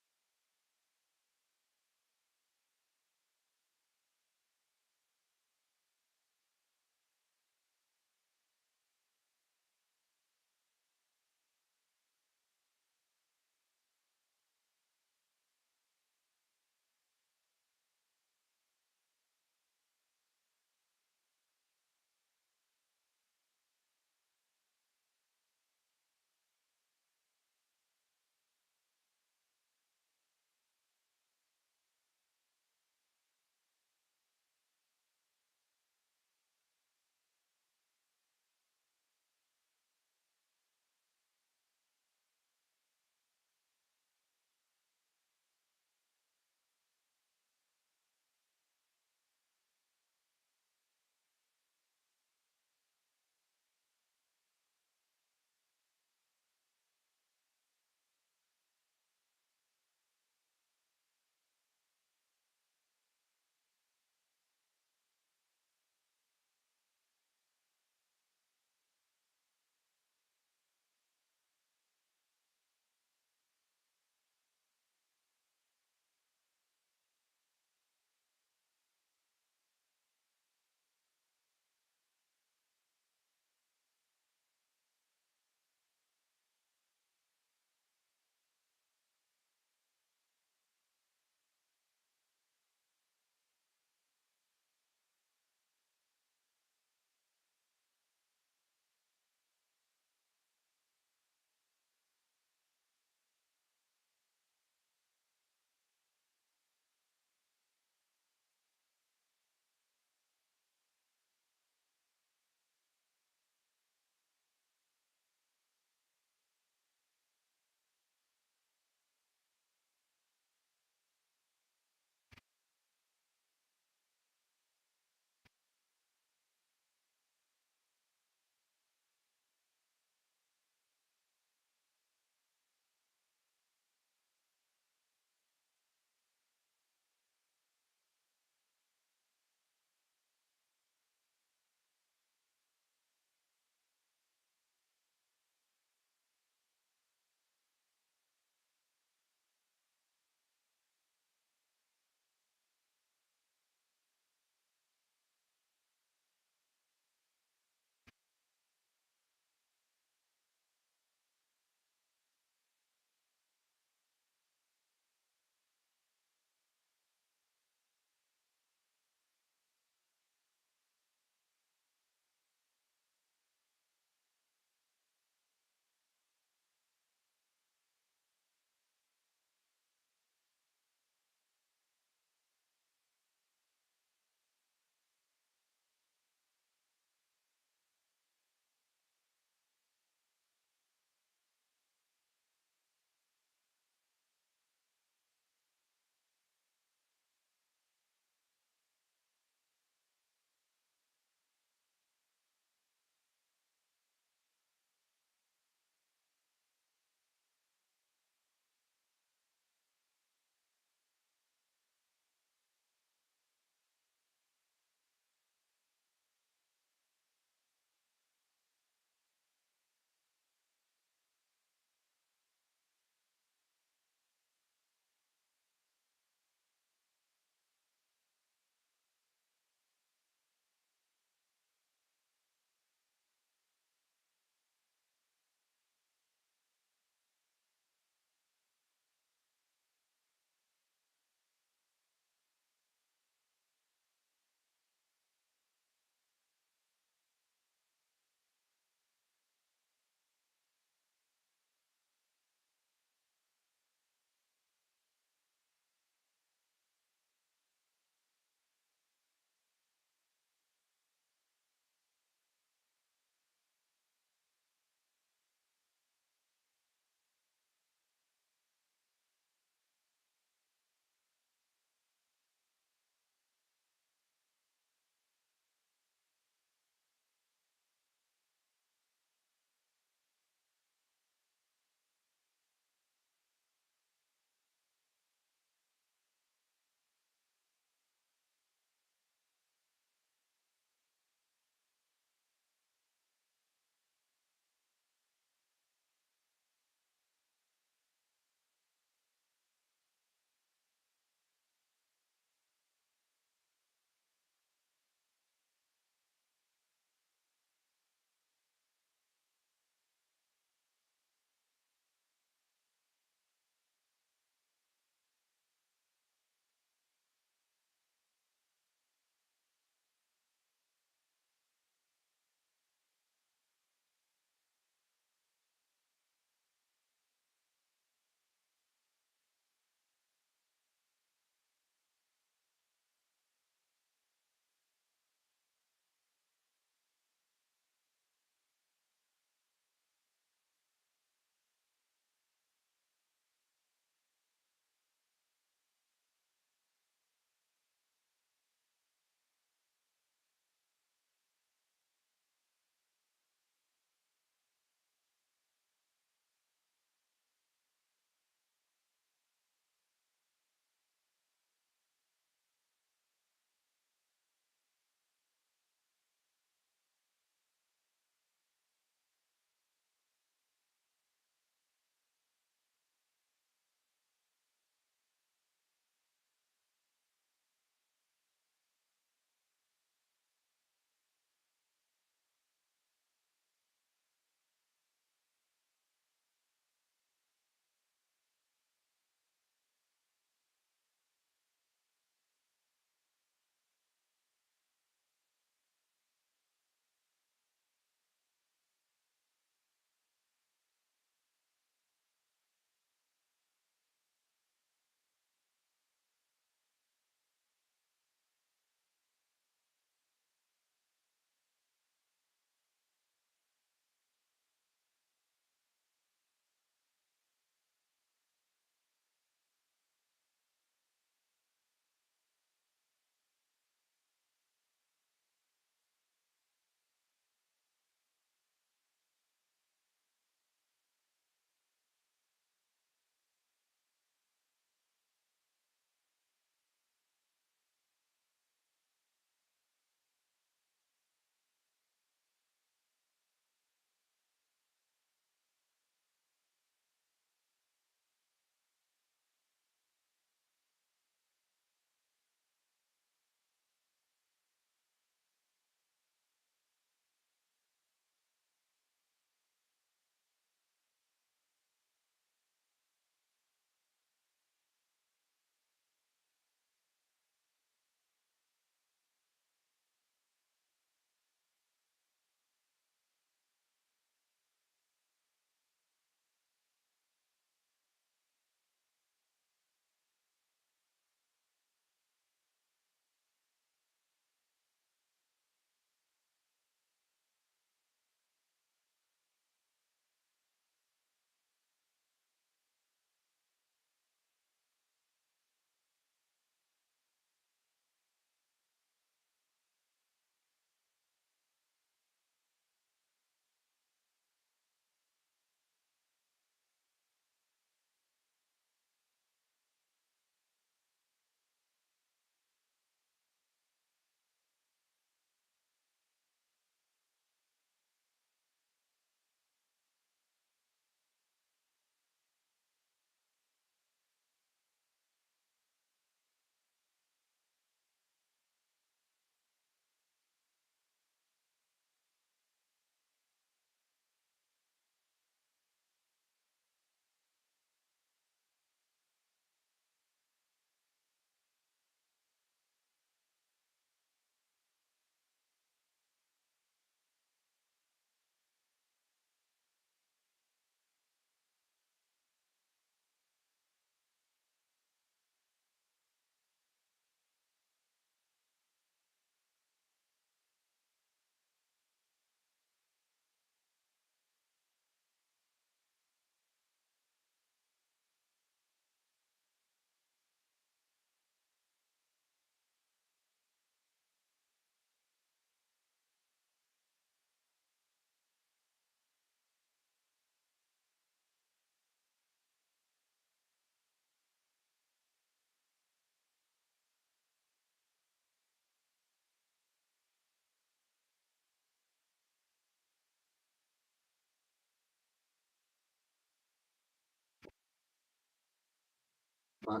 I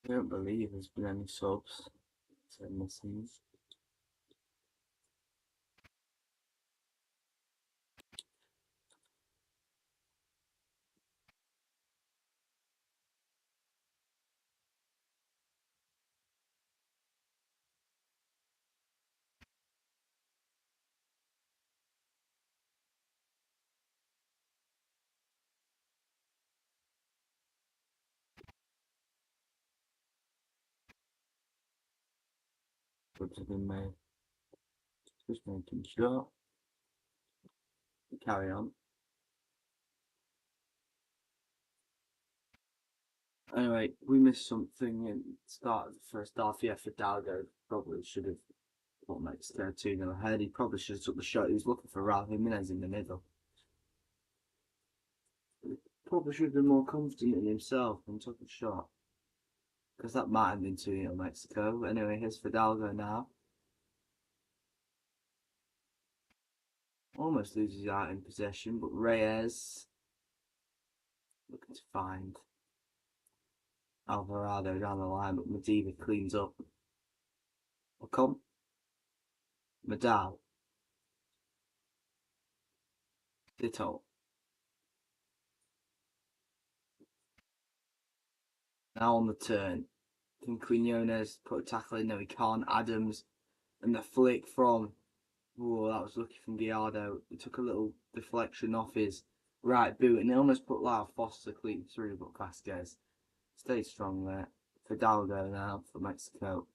don't believe there's been any subs. So missing. Subs have been made. Just making sure. Carry on. Anyway, we missed something in the start of the first half. Yeah, Fidalgo probably should have what makes 2-0 ahead. He probably should have took the shot. He was looking for Raul Jimenez in the middle. He probably should have been more confident in himself and took the shot. Because that might have been 2-0 Mexico. Anyway, here's Fidalgo now. Almost loses out in possession, but Reyes looking to find Alvarado down the line, but Mediva cleans up. Ocon, Madal, Ditto. Now on the turn. Can Quinones put a tackle in? No, he can't. Adams and the flick from. Oh, that was lucky from Gallardo. He took a little deflection off his right boot and he almost put Lyle Foster clean through, but Vasquez stayed strong there. Fidalgo now for Mexico.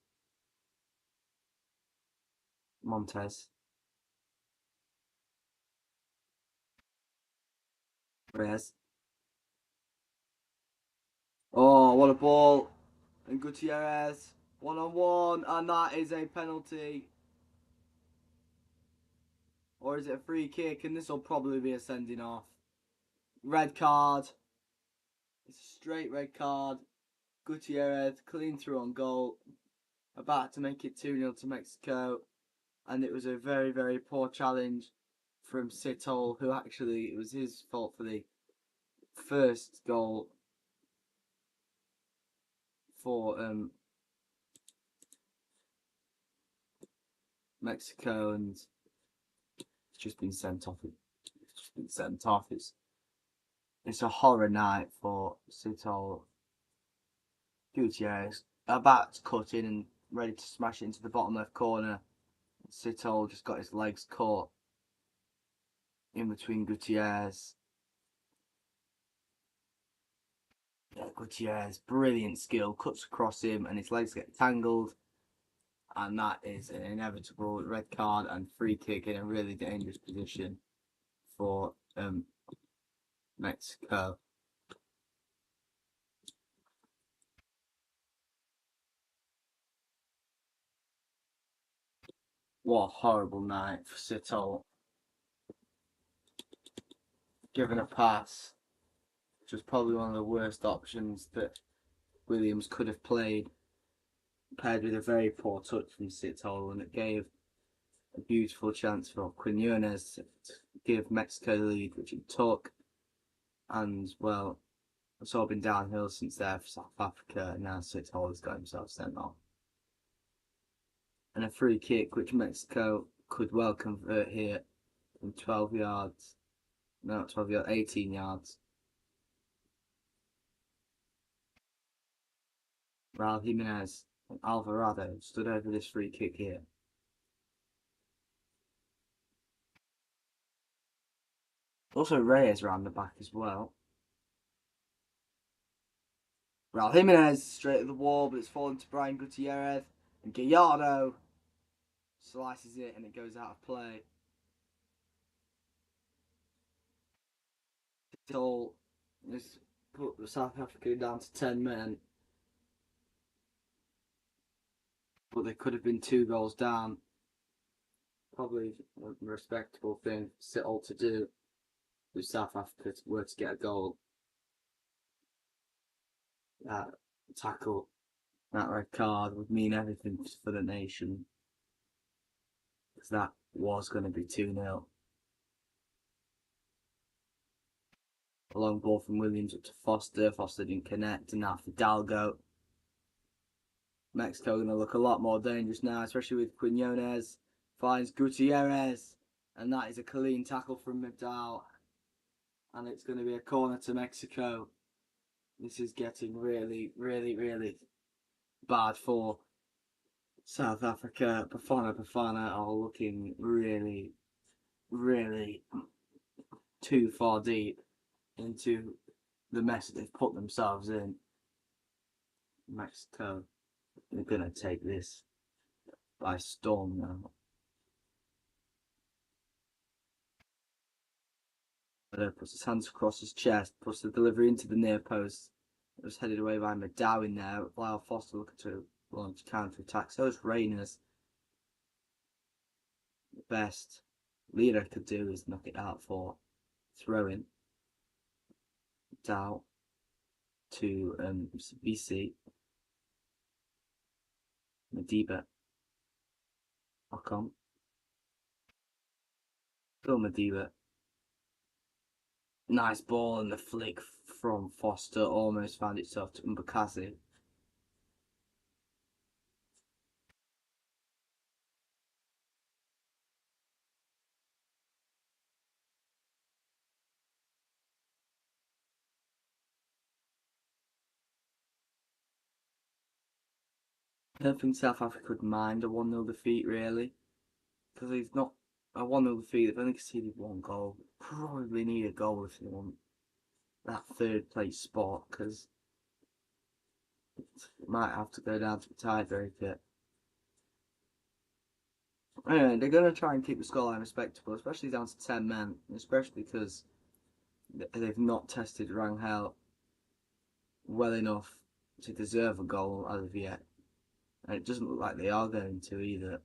Montes. Reyes. Oh, what a ball. And Gutierrez. 1-on-1. And that is a penalty. Or is it a free kick? And this will probably be a sending off. Red card. It's a straight red card. Gutierrez clean through on goal. About to make it 2-0 to Mexico. And it was a very, very poor challenge from Sitol, who actually, it was his fault for the first goal for Mexico, and it's just been sent off. It's just been sent off. It's a horror night for Sitol. Gutierrez about to cut in and ready to smash it into the bottom left corner. Sitol just got his legs caught in between Gutierrez. Yeah, Gutierrez, brilliant skill, cuts across him and his legs get tangled. And that is an inevitable red card and free kick in a really dangerous position for Mexico. What a horrible night for Sitol. given a pass, which was probably one of the worst options that Williams could have played, paired with a very poor touch from Sitol, and it gave a beautiful chance for Quinones to give Mexico the lead, which it took. And, well, it's all been downhill since there for South Africa, and now Sitol has got himself sent off. And a free kick, which Mexico could well convert here from 12 yards. No, not 12 yards, 18 yards. Raul Jimenez and Alvarado stood over this free kick here. Also Reyes around the back as well. Raul Jimenez straight at the wall, but it's fallen to Brian Gutierrez. And Gallardo slices it and it goes out of play. Till this put South Africa down to 10 men. But they could have been 2 goals down. Probably a respectable thing for Sitol to do if South Africa were to get a goal. That tackle, that red card would mean everything for the nation. Because that was going to be 2-0. A long ball from Williams up to Foster. Foster didn't connect, and now Fidalgo. Mexico going to look a lot more dangerous now, especially with Quinones. Finds Gutierrez, and that is a clean tackle from Midal. And it's going to be a corner to Mexico. This is getting really, really, really bad for South Africa. Bafana are looking really, really too far deep into the mess they've put themselves in. Mexico are going to take this by storm now. Puts his hands across his chest, puts the delivery into the near post. It was headed away by Midal in there. Lyle Foster looking to launch counter attack. So is Reyners. The best Leader could do is knock it out for throwing. Dow to BC. Madiba. Ocon. Phil Madiba. Nice ball, and the flick from Foster almost found itself to Mbakazi. I don't think South Africa would mind a 1-0 defeat, really. Because it's not a 1-0 defeat. They've only conceded 1 goal. Probably need a goal if they want that 3rd place spot, because it might have to go down to a tiebreaker. Anyway, they're going to try and keep the scoreline respectable, especially down to 10 men, especially because they've not tested Rangel well enough to deserve a goal as of yet. And it doesn't look like they are going to either.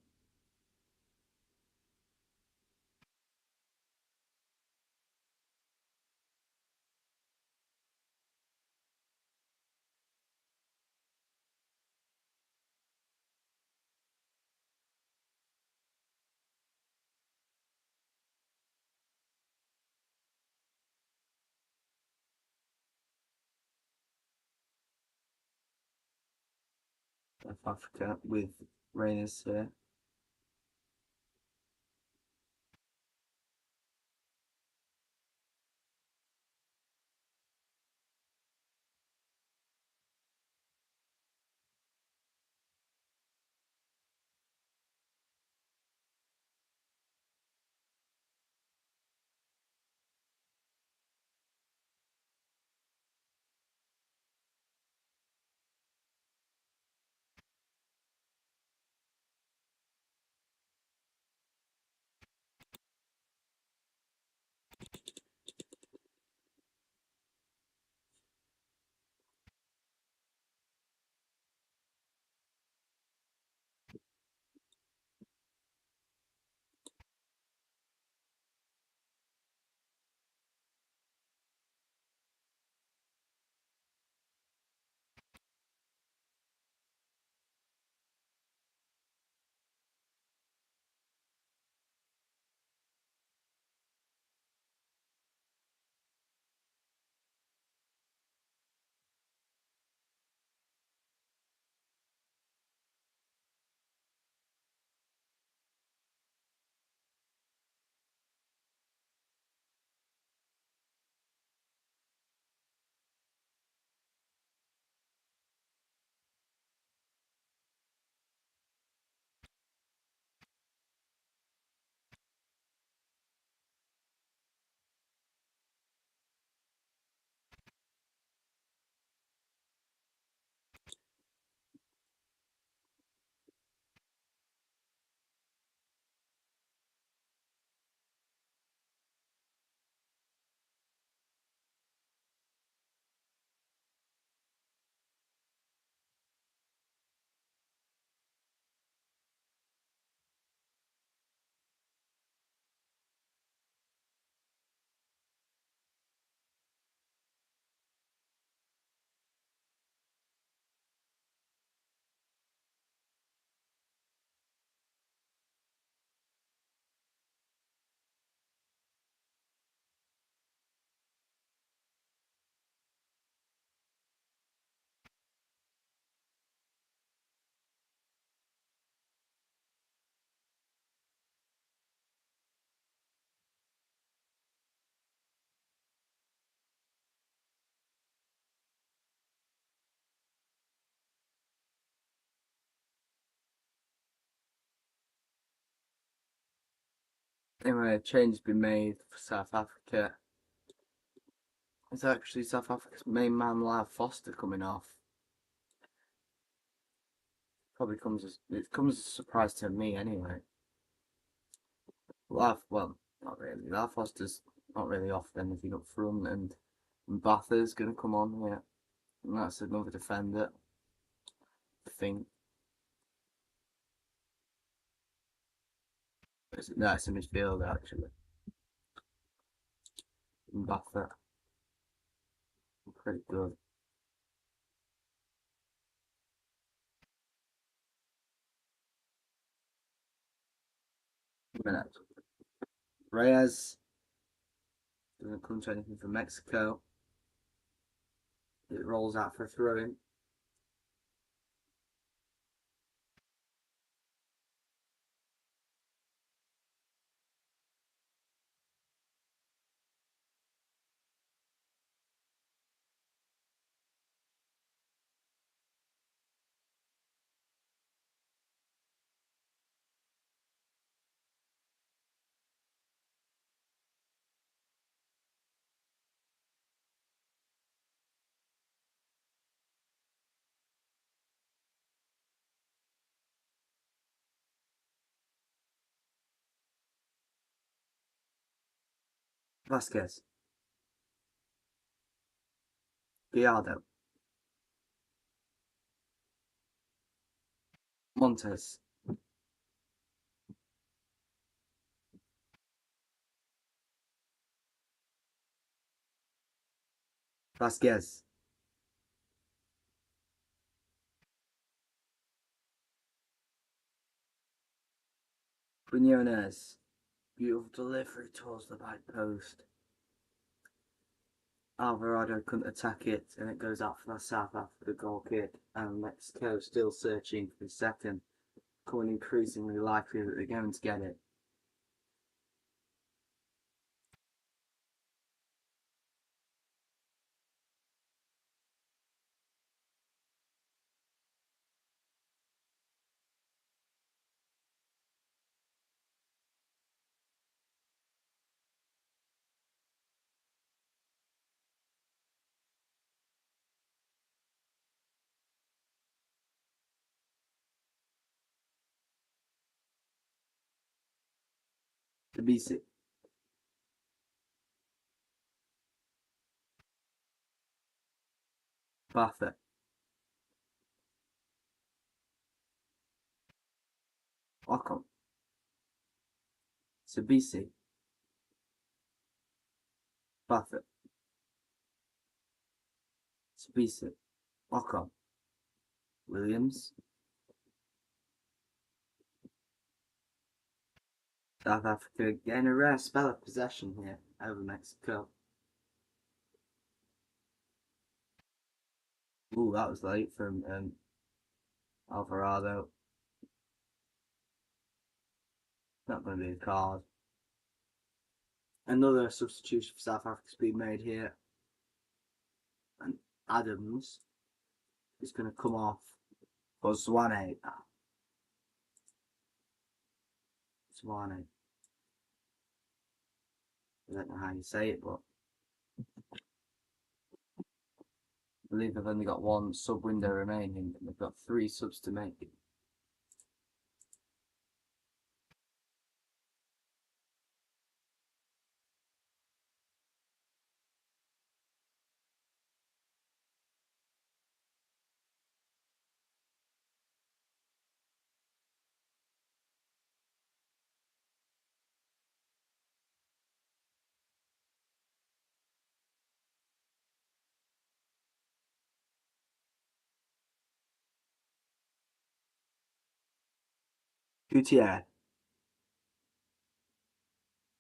South Africa with Reyners here. Anyway, a change has been made for South Africa. It's actually South Africa's main man, Live Foster, coming off. Probably it comes as a surprise to me anyway. Well, not really. Live Foster's not really offered anything up front, and Batha's going to come on here, and that's another defender. I think. That's in midfield actually. Batha, pretty good. Minute. Reyes doesn't come to anything from Mexico. It rolls out for a throw in. Vasquez. Gallardo. Montes. Vasquez. Quinones. Beautiful delivery towards the back post. Alvarado couldn't attack it, and it goes out for the South Africa goal kick. And Mexico still searching for the second, becoming increasingly likely that they're going to get it. The BC. Buffett. Ocon. Sabisi. Buffett. Sabisi. Ocon. Williams. South Africa getting a rare spell of possession here over Mexico. Ooh, that was late from Alvarado. Not going to be a card. Another substitution for South Africa's been made here. And Adams is going to come off for Zwane. Zwane. I don't know how you say it, but I believe they've only got one sub window remaining, and they've got 3 subs to make. Gutierrez.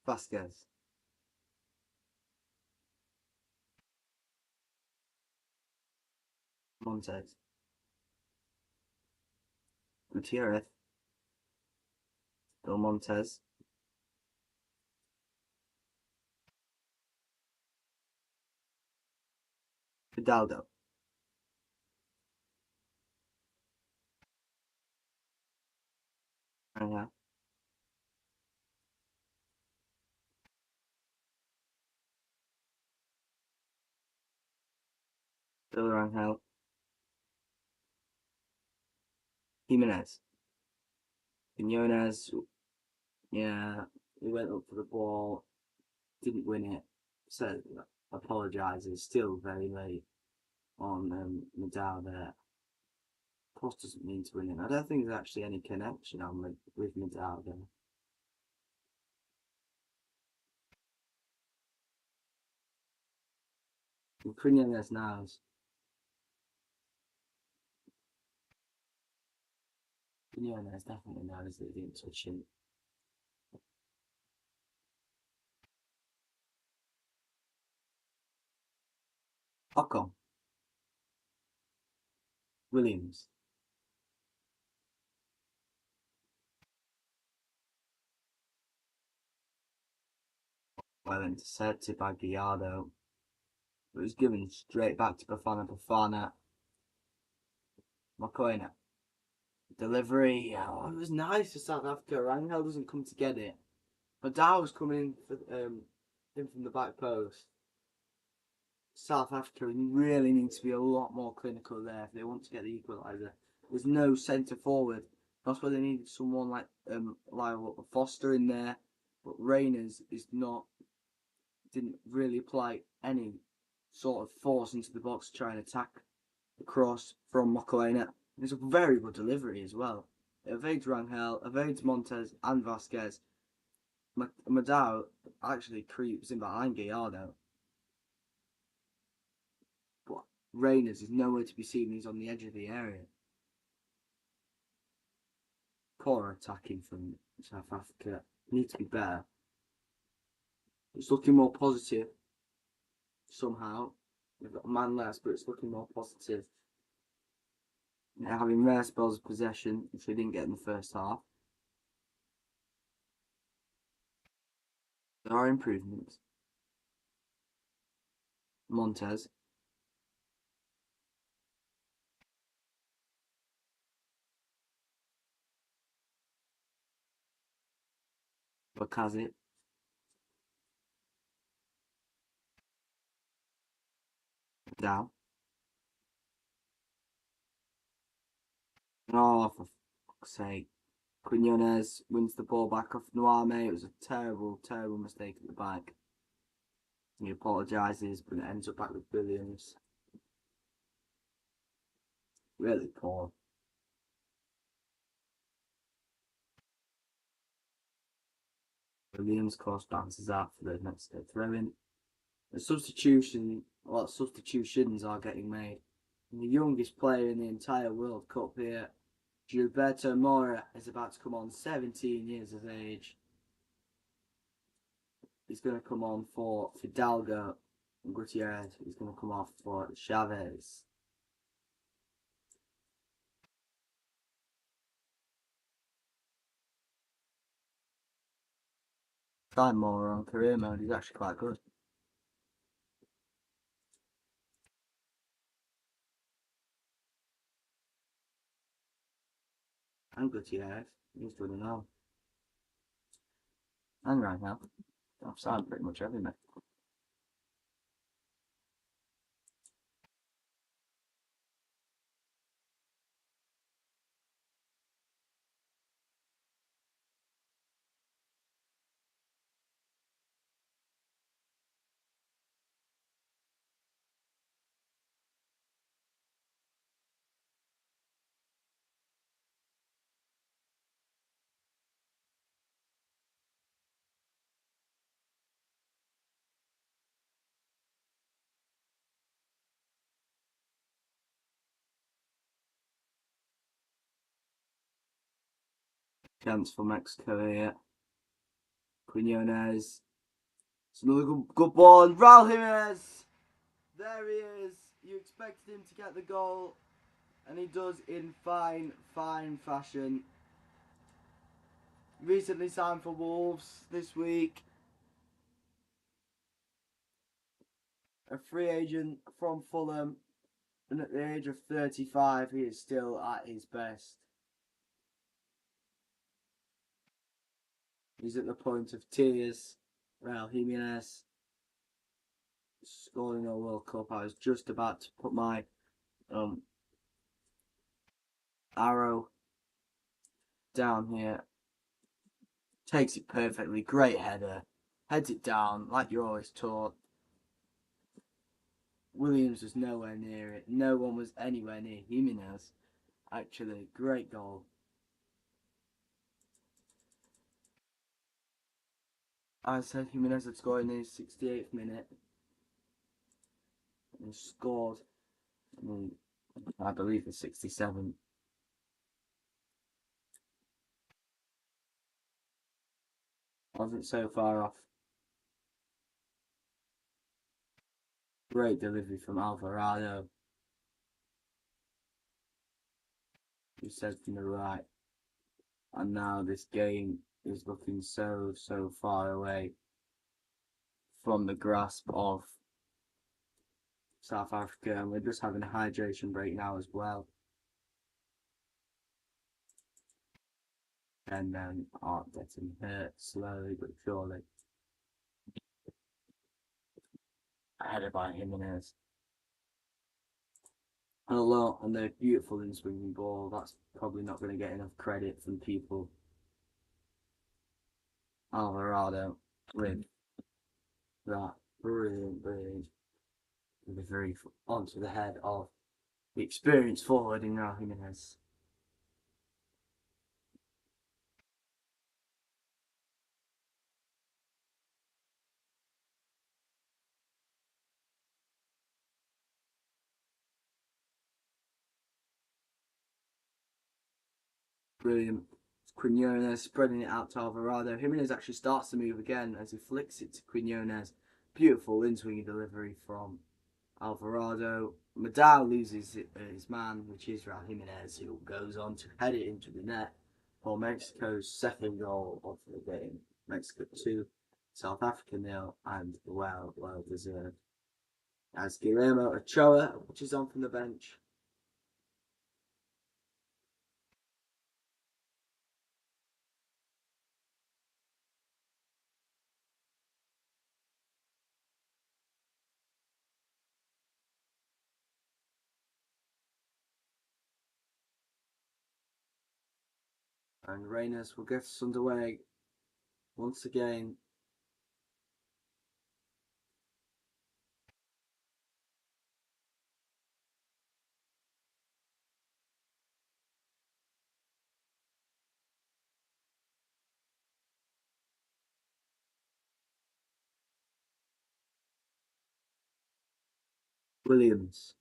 Vasquez. Montes. Gutierrez. Del Montes. Fidalgo. Oh, yeah. Villarreal, Jimenez, Quinones. Yeah, he went up for the ball, didn't win it. So apologises. Still very late on Nadal there. Cross doesn't mean to win it. I don't think there's actually any connection on with Nadal there. Quinones knows. Quinones definitely knows that he didn't touch him. Ocon, Williams, well intercepted by Gallardo. It was given straight back to Bafana. Bafana, Mokoena. Delivery. Oh, it was nice for South Africa. Rangel doesn't come to get it. But Dow was coming in from the back post. South Africa really need to be a lot more clinical there if they want to get the equaliser. There's no centre forward. That's why they needed someone like Lyle Foster in there. But Reyners is not, didn't really apply any sort of force into the box to try and attack the cross from Mokoena. It's a very good delivery as well. It evades Rangel, evades Montez and Vasquez. Madao actually creeps in behind Gallardo. But Reyners is nowhere to be seen. He's on the edge of the area. Poor attacking from South Africa. Need to be better. It's looking more positive somehow. We've got a man less, but it's looking more positive. They're having rare spells of possession, which they didn't get in the first half. There are improvements. Montez. Bakazi. Down. Oh, for fuck's sake. Quinones wins the ball back off Nwame. It was a terrible, terrible mistake at the back. He apologises, but it ends up back with Williams. Really poor. Williams, of course, bounces out for the next throw in. A substitution, a lot of substitutions are getting made. And the youngest player in the entire World Cup here, Gilberto Moura, is about to come on, 17 years of age. He's going to come on for Fidalgo and Gutierrez. He's going to come off for Chavez. Try Moura on career mode. He's actually quite good. And Gutierrez. He's doing it all. And right now, I've signed pretty much everything. Chance for Mexico here. Quinones. It's another good ball. And Raul Jimenez. There he is. You expected him to get the goal. And he does in fine, fine fashion. Recently signed for Wolves this week. A free agent from Fulham. And at the age of 35, he is still at his best. He's at the point of tears. Raul Jimenez. scoring a World Cup. I was just about to put my um arrow down here. Takes it perfectly. Great header. Heads it down like you're always taught. Williams was nowhere near it. No one was anywhere near Jimenez. Actually, great goal. I said Jimenez had scored in the 68th minute and scored. I believe the 67th. Wasn't so far off. Great delivery from Alvarado, who said from the right. And now this game is looking so far away from the grasp of South Africa, and we're just having a hydration break now as well. And then Art getting hurt slowly but surely. Headed by Jimenez. And a lot on the beautiful in swinging ball. That's probably not going to get enough credit from people. Alvarado with that brilliant delivery onto the head of the experienced forward in now Jimenez. Brilliant. Quinones spreading it out to Alvarado. Jimenez actually starts to move again as he flicks it to Quinones. Beautiful in-swinging delivery from Alvarado. Madao loses his man, which is Raul Jimenez, who goes on to head it into the net for Mexico's second goal of the game. Mexico 2, South Africa 0, and well deserved. As Guillermo Ochoa, which is on from the bench. And Reynes will get us underway once again. Williams.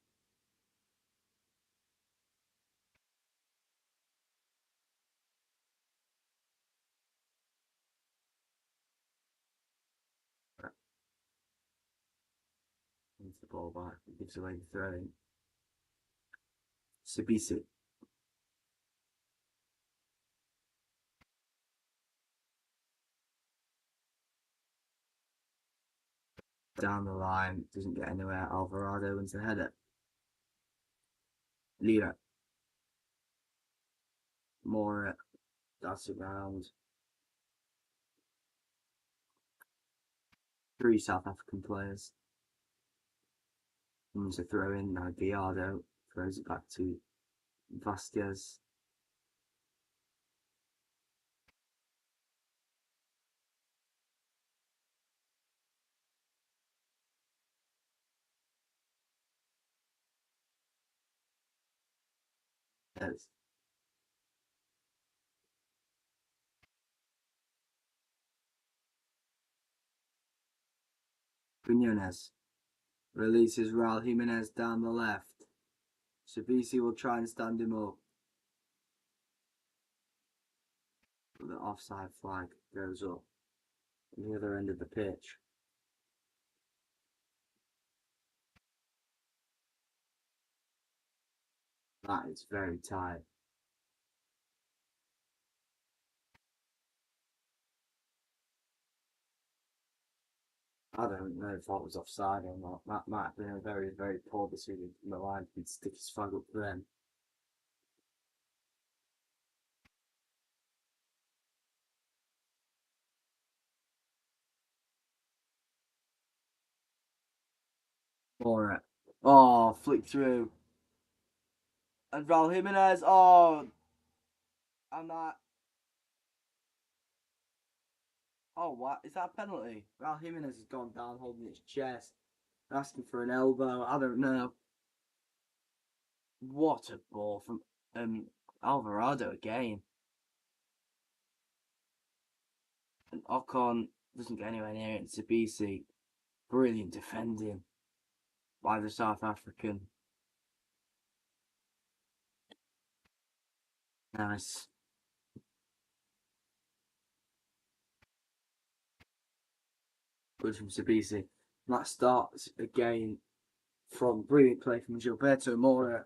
Into the ball back. Gives away the throw. Sabisi. Down the line. Doesn't get anywhere. Alvarado wins the header. Lira. More. That's around. 3 South African players. Comes a throw in. Now Gallardo throws it back to Vasquez. Yes. Quinones releases Raul Jimenez down the left. Sabisi will try and stand him up. But the offside flag goes up on the other end of the pitch. That is very tight. I don't know if that was offside or not. That might have been a very poor decision from the line. He'd stick his flag up then. For it. Oh, flick through. And Raul Jimenez. Oh, and that. Oh, what? Is that a penalty? Raul Jimenez has gone down holding his chest, asking for an elbow. I don't know. What a ball from Alvarado again. And Ocon doesn't get anywhere near it. Sabisi, brilliant defending by the South African. Nice. Good from Sabisi. That starts again from brilliant play from Gilberto Moura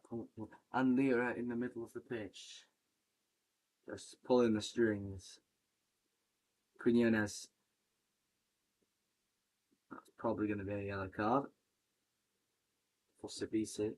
and Lira in the middle of the pitch. Just pulling the strings. Quinones. That's probably going to be a yellow card for Sabisi.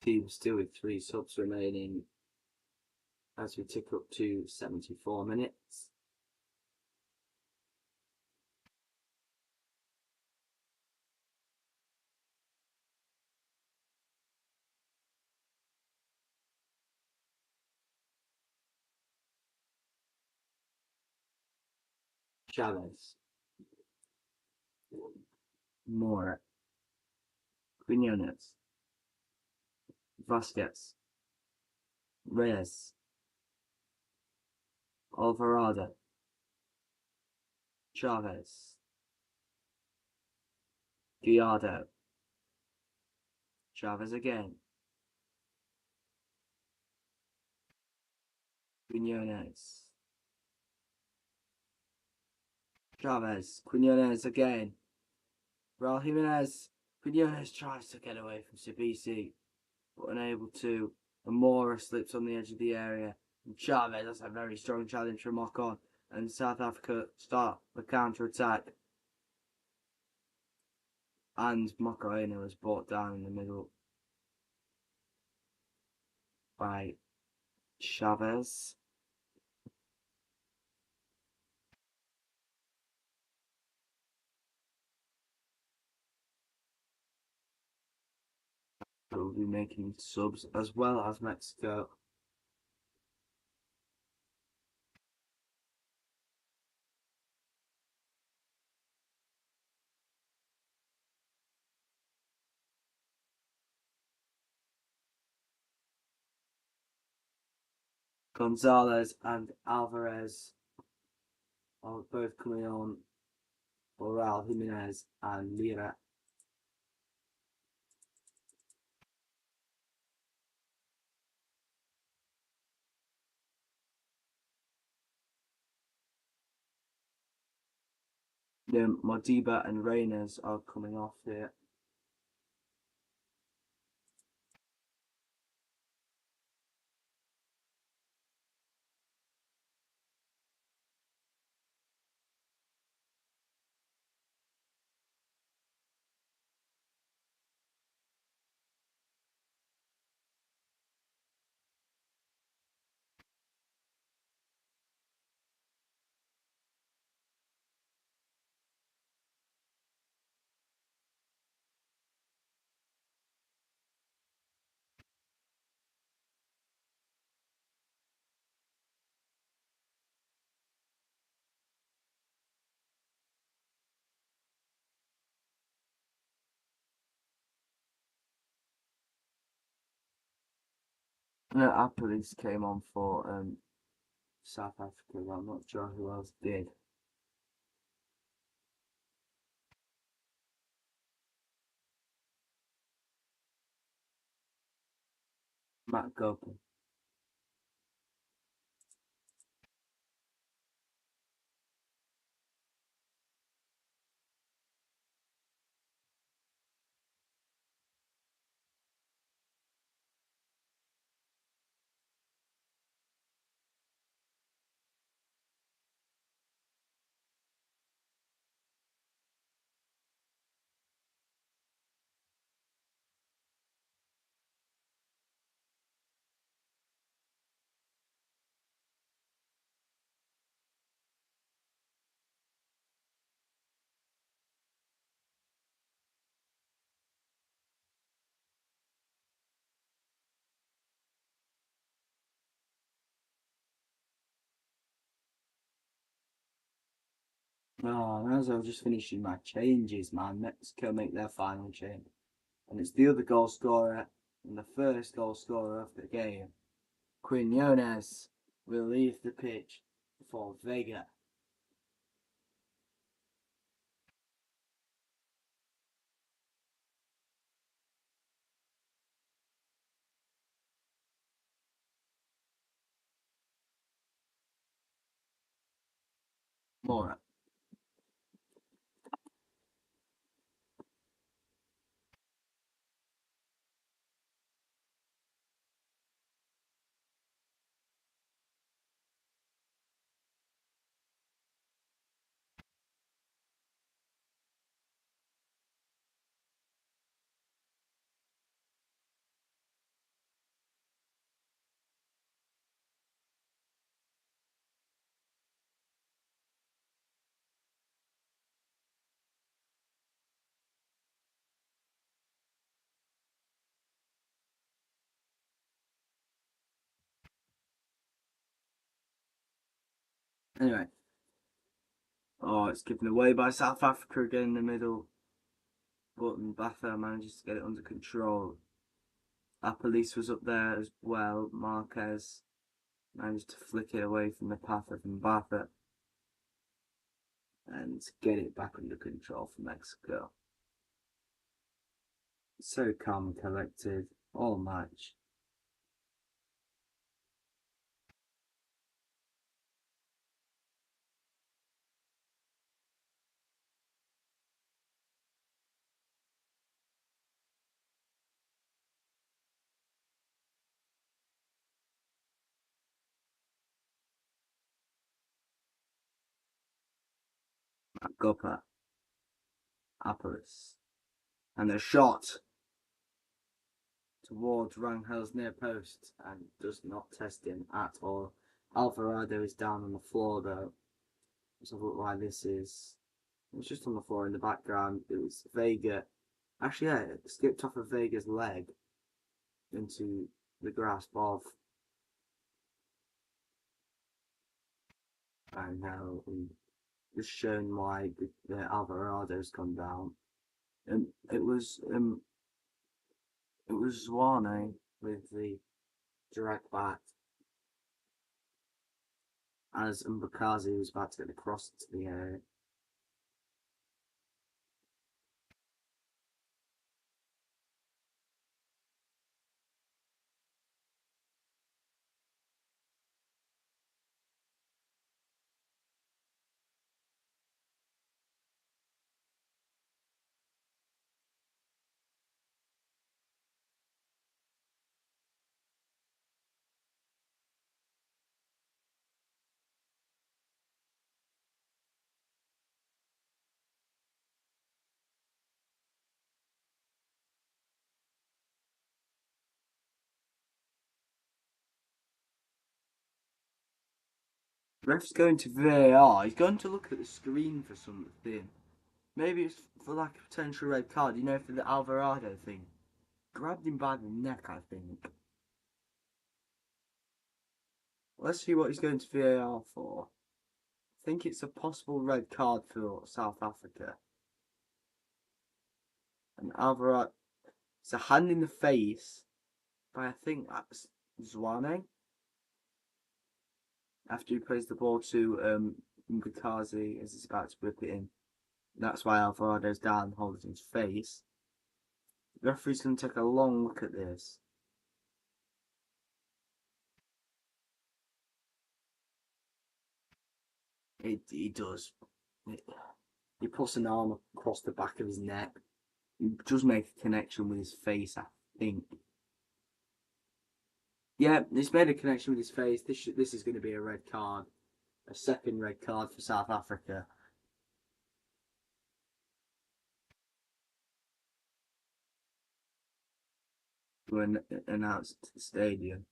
Team still with 3 subs remaining as we tick up to 74 minutes. Chavez. Moura. Quinones. Vasquez. Reyes. Alvarado. Chavez. Gallardo. Chavez again. Quinones. Chavez. Quinones again. Raul Jimenez. Quinones tries to get away from Sabisi, but unable to. Amora slips on the edge of the area. And Chavez, that's a very strong challenge from Ocon. And South Africa start the counter attack. And Macarena was brought down in the middle by Chavez. Will be making subs as well as Mexico. Gonzalez and Alvarez are both coming on for Raul Jimenez and Lira. Then Modiba and Reyners are coming off here. Our police came on for South Africa, but I'm not sure who else did. Matt Gopin. Oh, and as I was just finishing my changes, man, Mexico make their final change. And it's the other goal scorer and the first goal scorer of the game. Quinones will leave the pitch for Vega. Mora. Anyway. Oh, it's given away by South Africa again in the middle. But Mbatha manages to get it under control. Our police was up there as well. Marquez managed to flick it away from the path of Mbatha and get it back under control for Mexico. So calm and collected all match. Gopa, Apolis, and a shot towards Rangel's near post and does not test him at all. Alvarado is down on the floor though. Let's have a look why this is. It was just on the floor in the background. It was Vega. Actually, yeah, it skipped off of Vega's leg into the grasp of. And now just shown why the Alvarado's come down. And it was Zwane with the direct back as Mbakazi was about to get the cross into the area. Ref's going to VAR. He's going to look at the screen for something. Maybe it's for like a potential red card. You know, for the Alvarado thing. Grabbed him by the neck, I think. Let's see what he's going to VAR for. I think it's a possible red card for South Africa. And Alvarado. It's a hand in the face by I think that's Zwane. After he plays the ball to Mbakazi as he's about to whip it in. That's why Alvarado's down holding his face. The referee's going to take a long look at this. He does. He puts an arm across the back of his neck. He does make a connection with his face, I think. Yeah, he's made a connection with his face. This is going to be a red card. A second red card for South Africa. When announced to the stadium.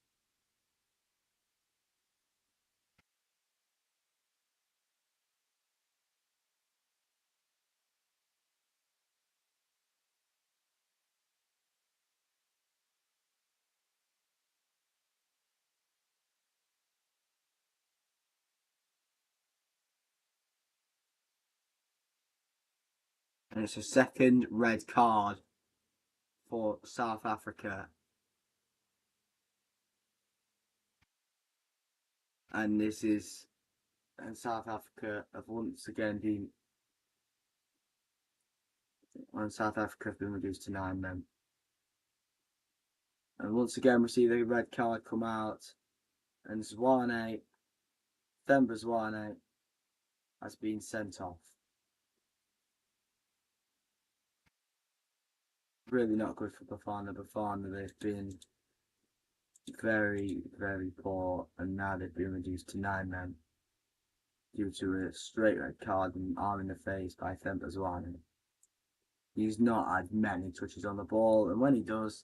And it's a second red card for South Africa. And South Africa have once again been reduced to 9 men. And once again we see the red card come out, and Themba Zwane has been sent off. Really not good for Bafana. They've been very, very poor, and now they've been reduced to 9 men due to a straight red card and arm in the face by Themba Zwane. He's not had many touches on the ball, and when he does,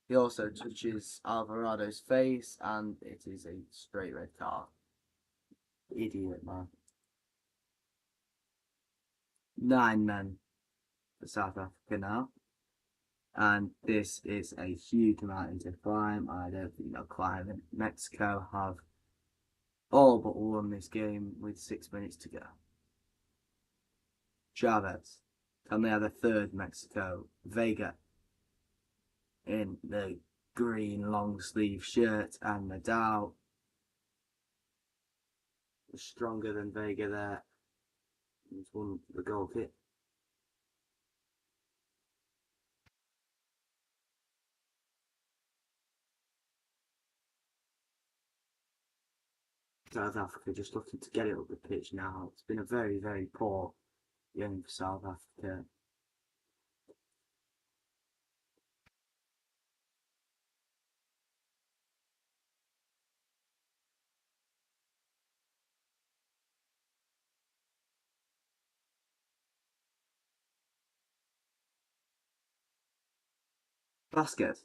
he also touches Alvarado's face, and it is a straight red card. Idiot, man. 9 men for South Africa now. And this is a huge amount into climb. I don't think they'll climb it. Mexico have all but won this game with 6 minutes to go. Chavez. And they have a third Mexico. Vega in the green long sleeve shirt, and Nadal was stronger than Vega there. He's won the goal kick. South Africa just looking to get it up the pitch now. It's been a very, very poor game for South Africa. Basket.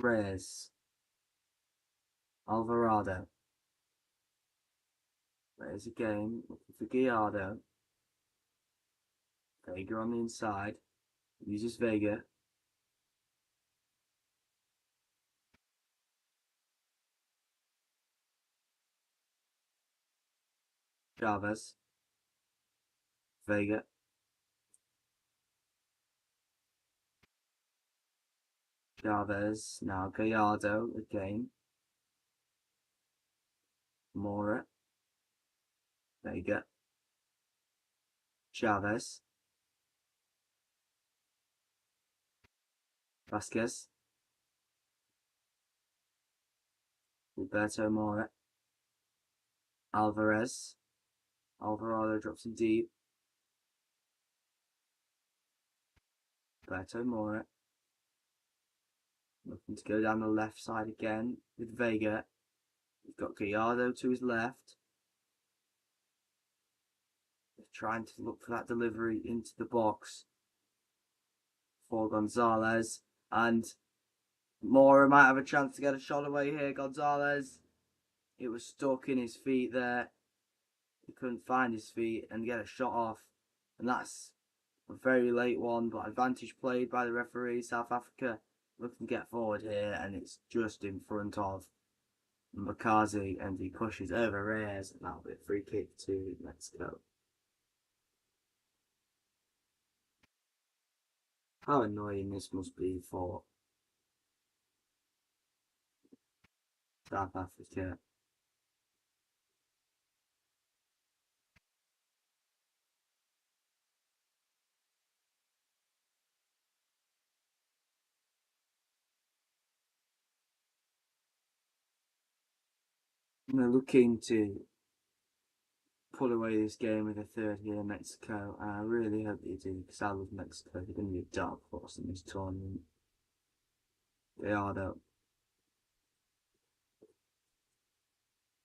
Reyes. Alvarado. There's again. Looking for Gallardo. Vega on the inside. Uses Vega. Chavez. Vega. Chavez. Now Gallardo again. Mora. Vega. Chavez. Vasquez. Roberto Mora. Alvarez. Alvarado drops in deep. Roberto Mora. Looking to go down the left side again with Vega. He's got Gallardo to his left. He's trying to look for that delivery into the box for Gonzalez. And Mora might have a chance to get a shot away here. Gonzalez. It was stuck in his feet there. He couldn't find his feet and get a shot off. And that's a very late one, but advantage played by the referee. South Africa looking to get forward here, and it's just in front of Makazi, and he pushes over Reyes, and that'll be a free kick to Mexico. How annoying this must be for South Africa. And they're looking to pull away this game with a third here in Mexico, and I really hope they do, because I love Mexico. They're going to be a dark horse in this tournament. They are, though.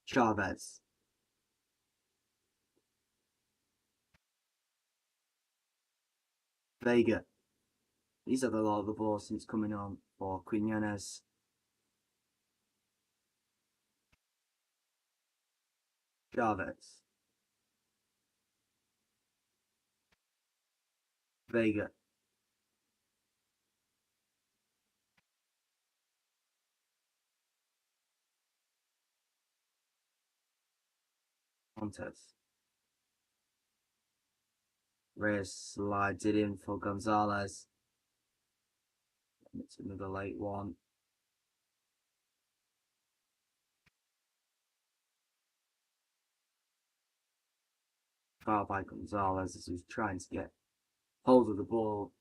Chavez. Vega. He's had a lot of the ball since coming on for Quinones. Chavez. Vega. Montes. Reyes slides it in for Gonzalez. It's another late one. Foul by Gonzalez as he was trying to get hold of the ball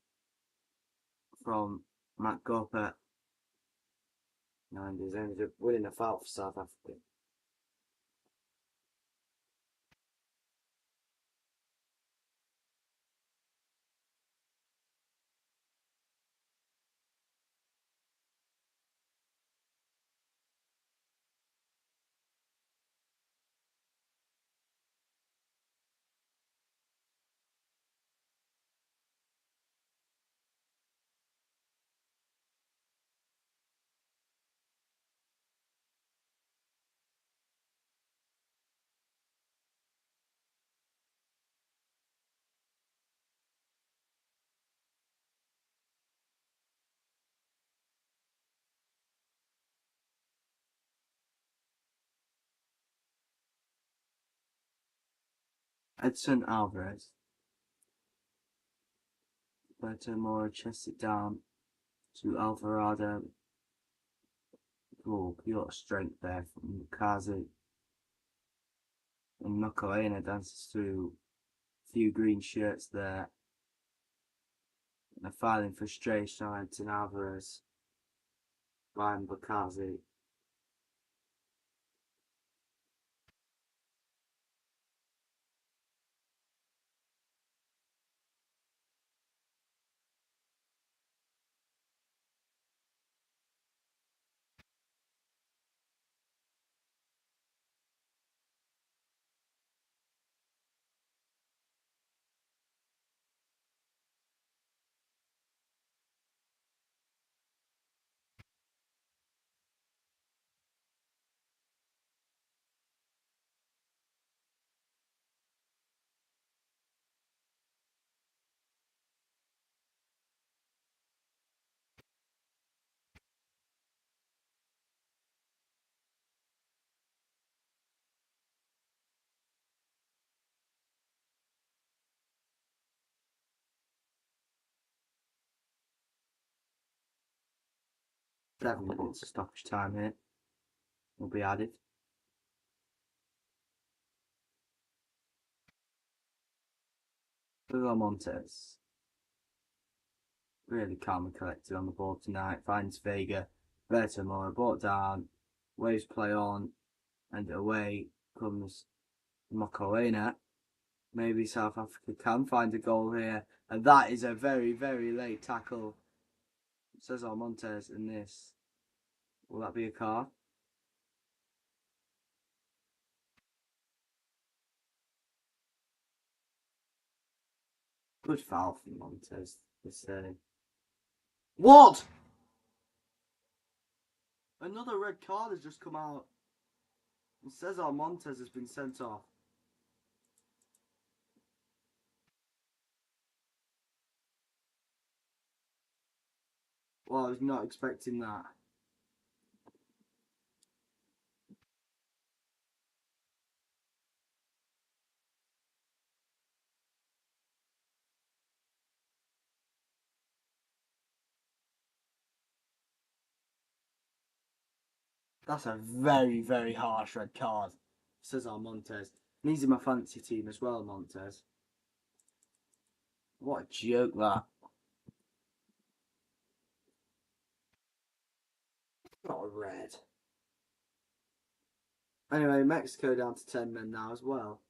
from Matt Gopper. And he's ended up winning a foul for South Africa. Edson Alvarez. Berto Mora chests it down to Alvarado. Oh, pure strength there from Mukazi. And Macarena dances through a few green shirts there. And a filing frustration on Edson Alvarez by Mukazi. Seven minutes of stoppage time here will be added. Hugo Montes. Really calm and collected on the ball tonight. Finds Vega. Berto Mora brought down. Waves play on. And away comes Mokoena. Maybe South Africa can find a goal here. And that is a very, very late tackle. Cesar Montes in this. Will that be a card? Good foul from Montes. What? Another red card has just come out. And Cesar Montes has been sent off. Well, I was not expecting that. That's a very, very harsh red card. Cesar Montes. And he's in my fantasy team as well, Montes. What a joke that. Not a red. Anyway, Mexico down to 10 men now as well.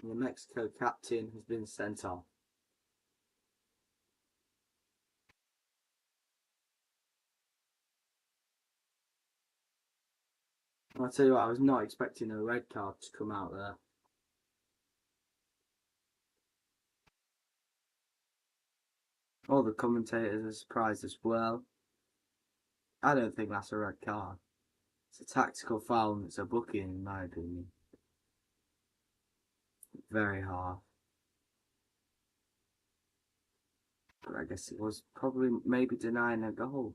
And the Mexico captain has been sent off. I'll tell you what, I was not expecting a red card to come out there. All the commentators are surprised as well. I don't think that's a red card. It's a tactical foul and it's a booking in my opinion. Very hard. But I guess it was probably maybe denying a goal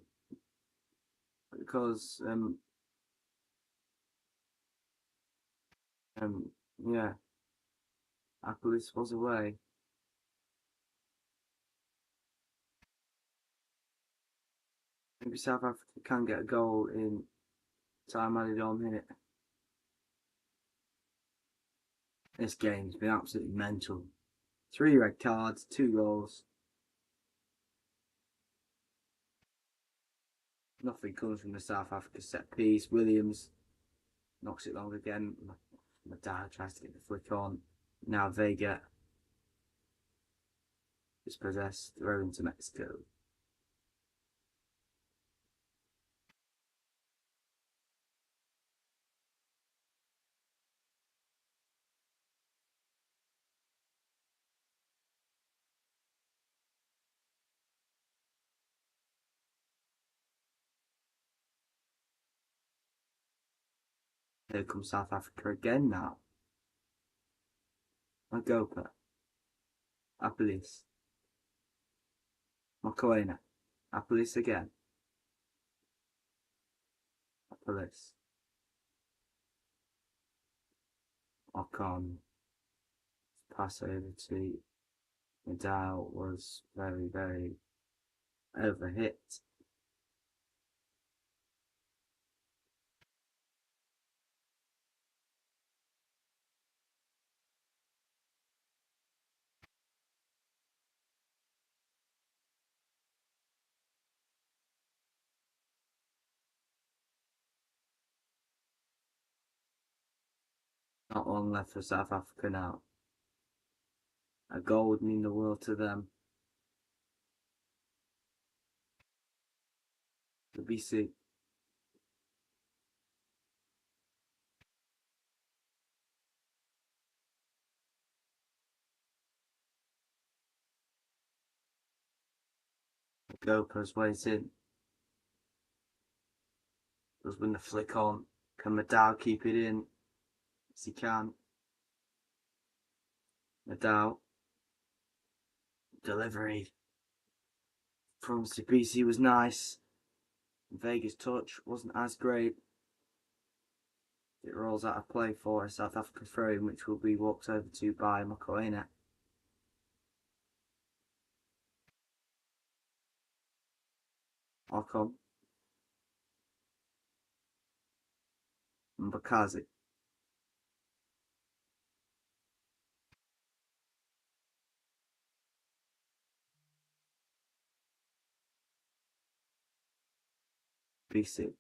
because um yeah, Apple's was away. Maybe South Africa can get a goal in time added on in it. This game's been absolutely mental. 3 red cards, 2 goals. Nothing comes from the South Africa set piece. Williams knocks it long again. My dad tries to get the flick on. Now Vega is possessed, thrown to Mexico. Here comes South Africa again now. Magopa. Apulis. Mokoena. Apulis again. Apulis. Ocon. Pass over to Nadal was very, very overhit. Not long left for South Africa now. A goal would mean the world to them. The BC. Gopa's waiting. Does win the flick on. Can Nadal keep it in? Yes, he can. Nadal. Delivery from Sibisi was nice. Vega's touch wasn't as great. It rolls out of play for a South Africa throw in, which will be walked over to by Mokoena. Ocon. Mbakazi. BC.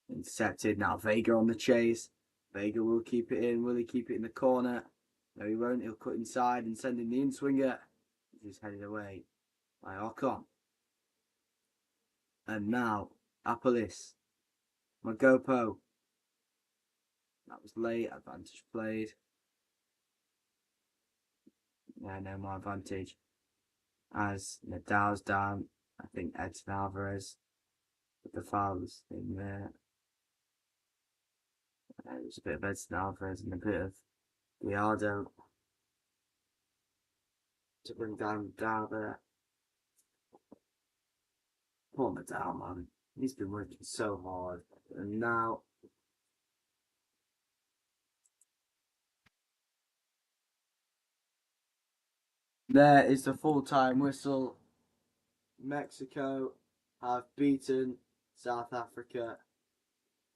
Intercepted. Now Vega on the chase. Vega will keep it in. Will he keep it in the corner? No, he won't. He'll cut inside and send in the in-swinger. He's headed away by Ocon. And now, Apolis. Magopo. That was late. Advantage played. Yeah, no more advantage. As Nadal's down, I think Edson Alvarez with the fouls in there. It was a bit of Edson Alvarez and a bit of Gallardo to bring down Nadal there. Poor Nadal, man. He's been working so hard. And now there is the full-time whistle. Mexico have beaten South Africa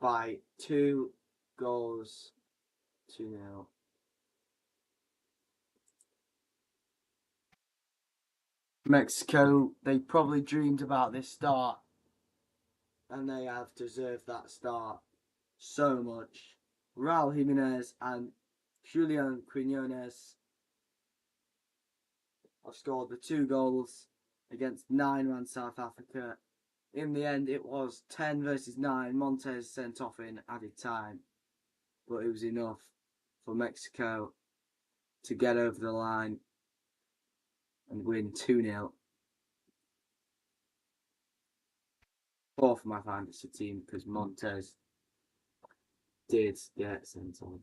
by 2 goals to 0. Mexico, they probably dreamed about this start, and they have deserved that start so much. Raul Jimenez and Julian Quinones have scored the 2 goals against 9-man South Africa. In the end, it was 10 versus 9. Montez sent off in added time, but it was enough for Mexico to get over the line and win 2-0. Poor for my fantasy team because Montez did get sent off.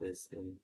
first game.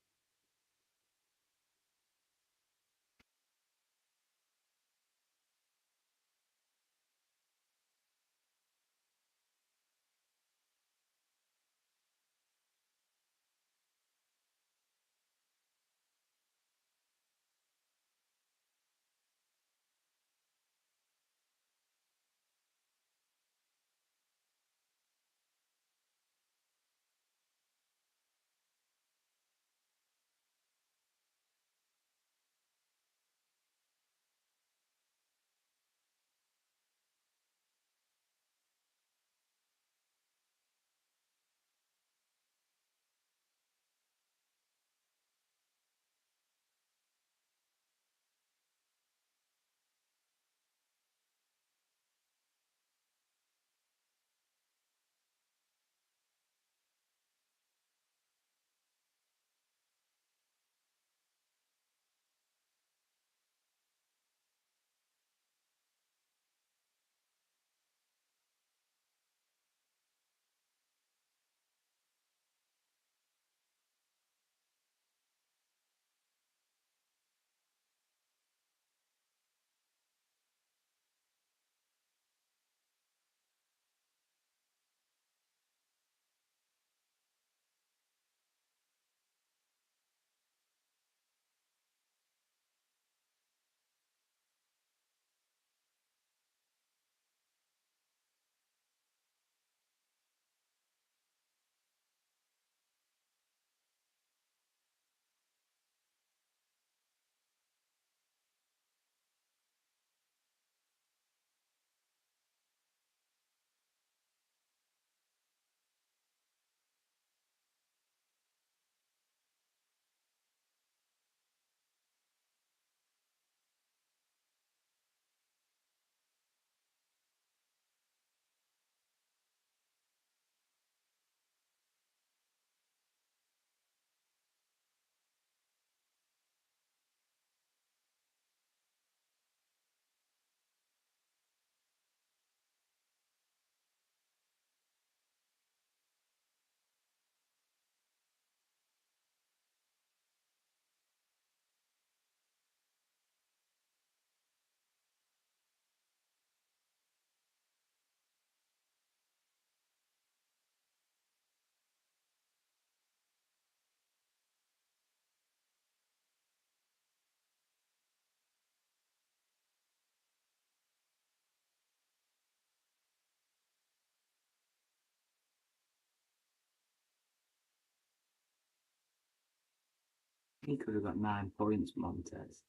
He could have got 9 points, Montez.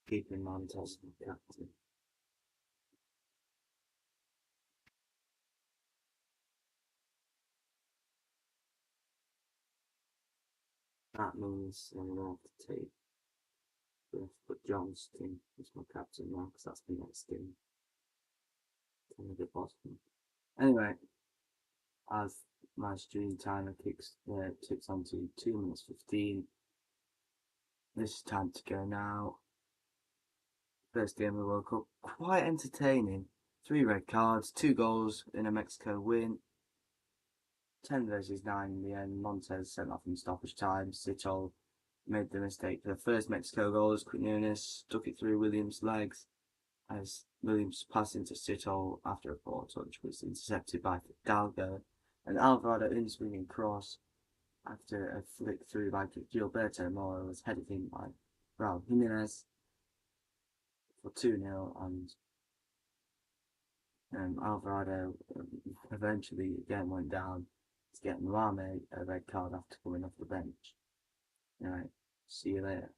Keeping Montez captain. That means I'm going to have to take put Johnston as my captain now because that's the next game. It's a bit bottom. Anyway, as my stream timer ticks on to 2 minutes 15. This is time to go now. First game of the World Cup, quite entertaining. 3 red cards, 2 goals in a Mexico win. 10 versus 9 in the end. Montez sent off in stoppage time. Sitol made the mistake for the first Mexico goal as Quinones stuck it through Williams' legs as Williams passed into Sitol after a poor touch was intercepted by Fidalgo, and Alvarado in swinging cross after a flick through by Gilberto Mora was headed in by Raul Jimenez for 2-0, and Alvarado eventually again went down to get Moame a red card after coming off the bench. Alright, see you later.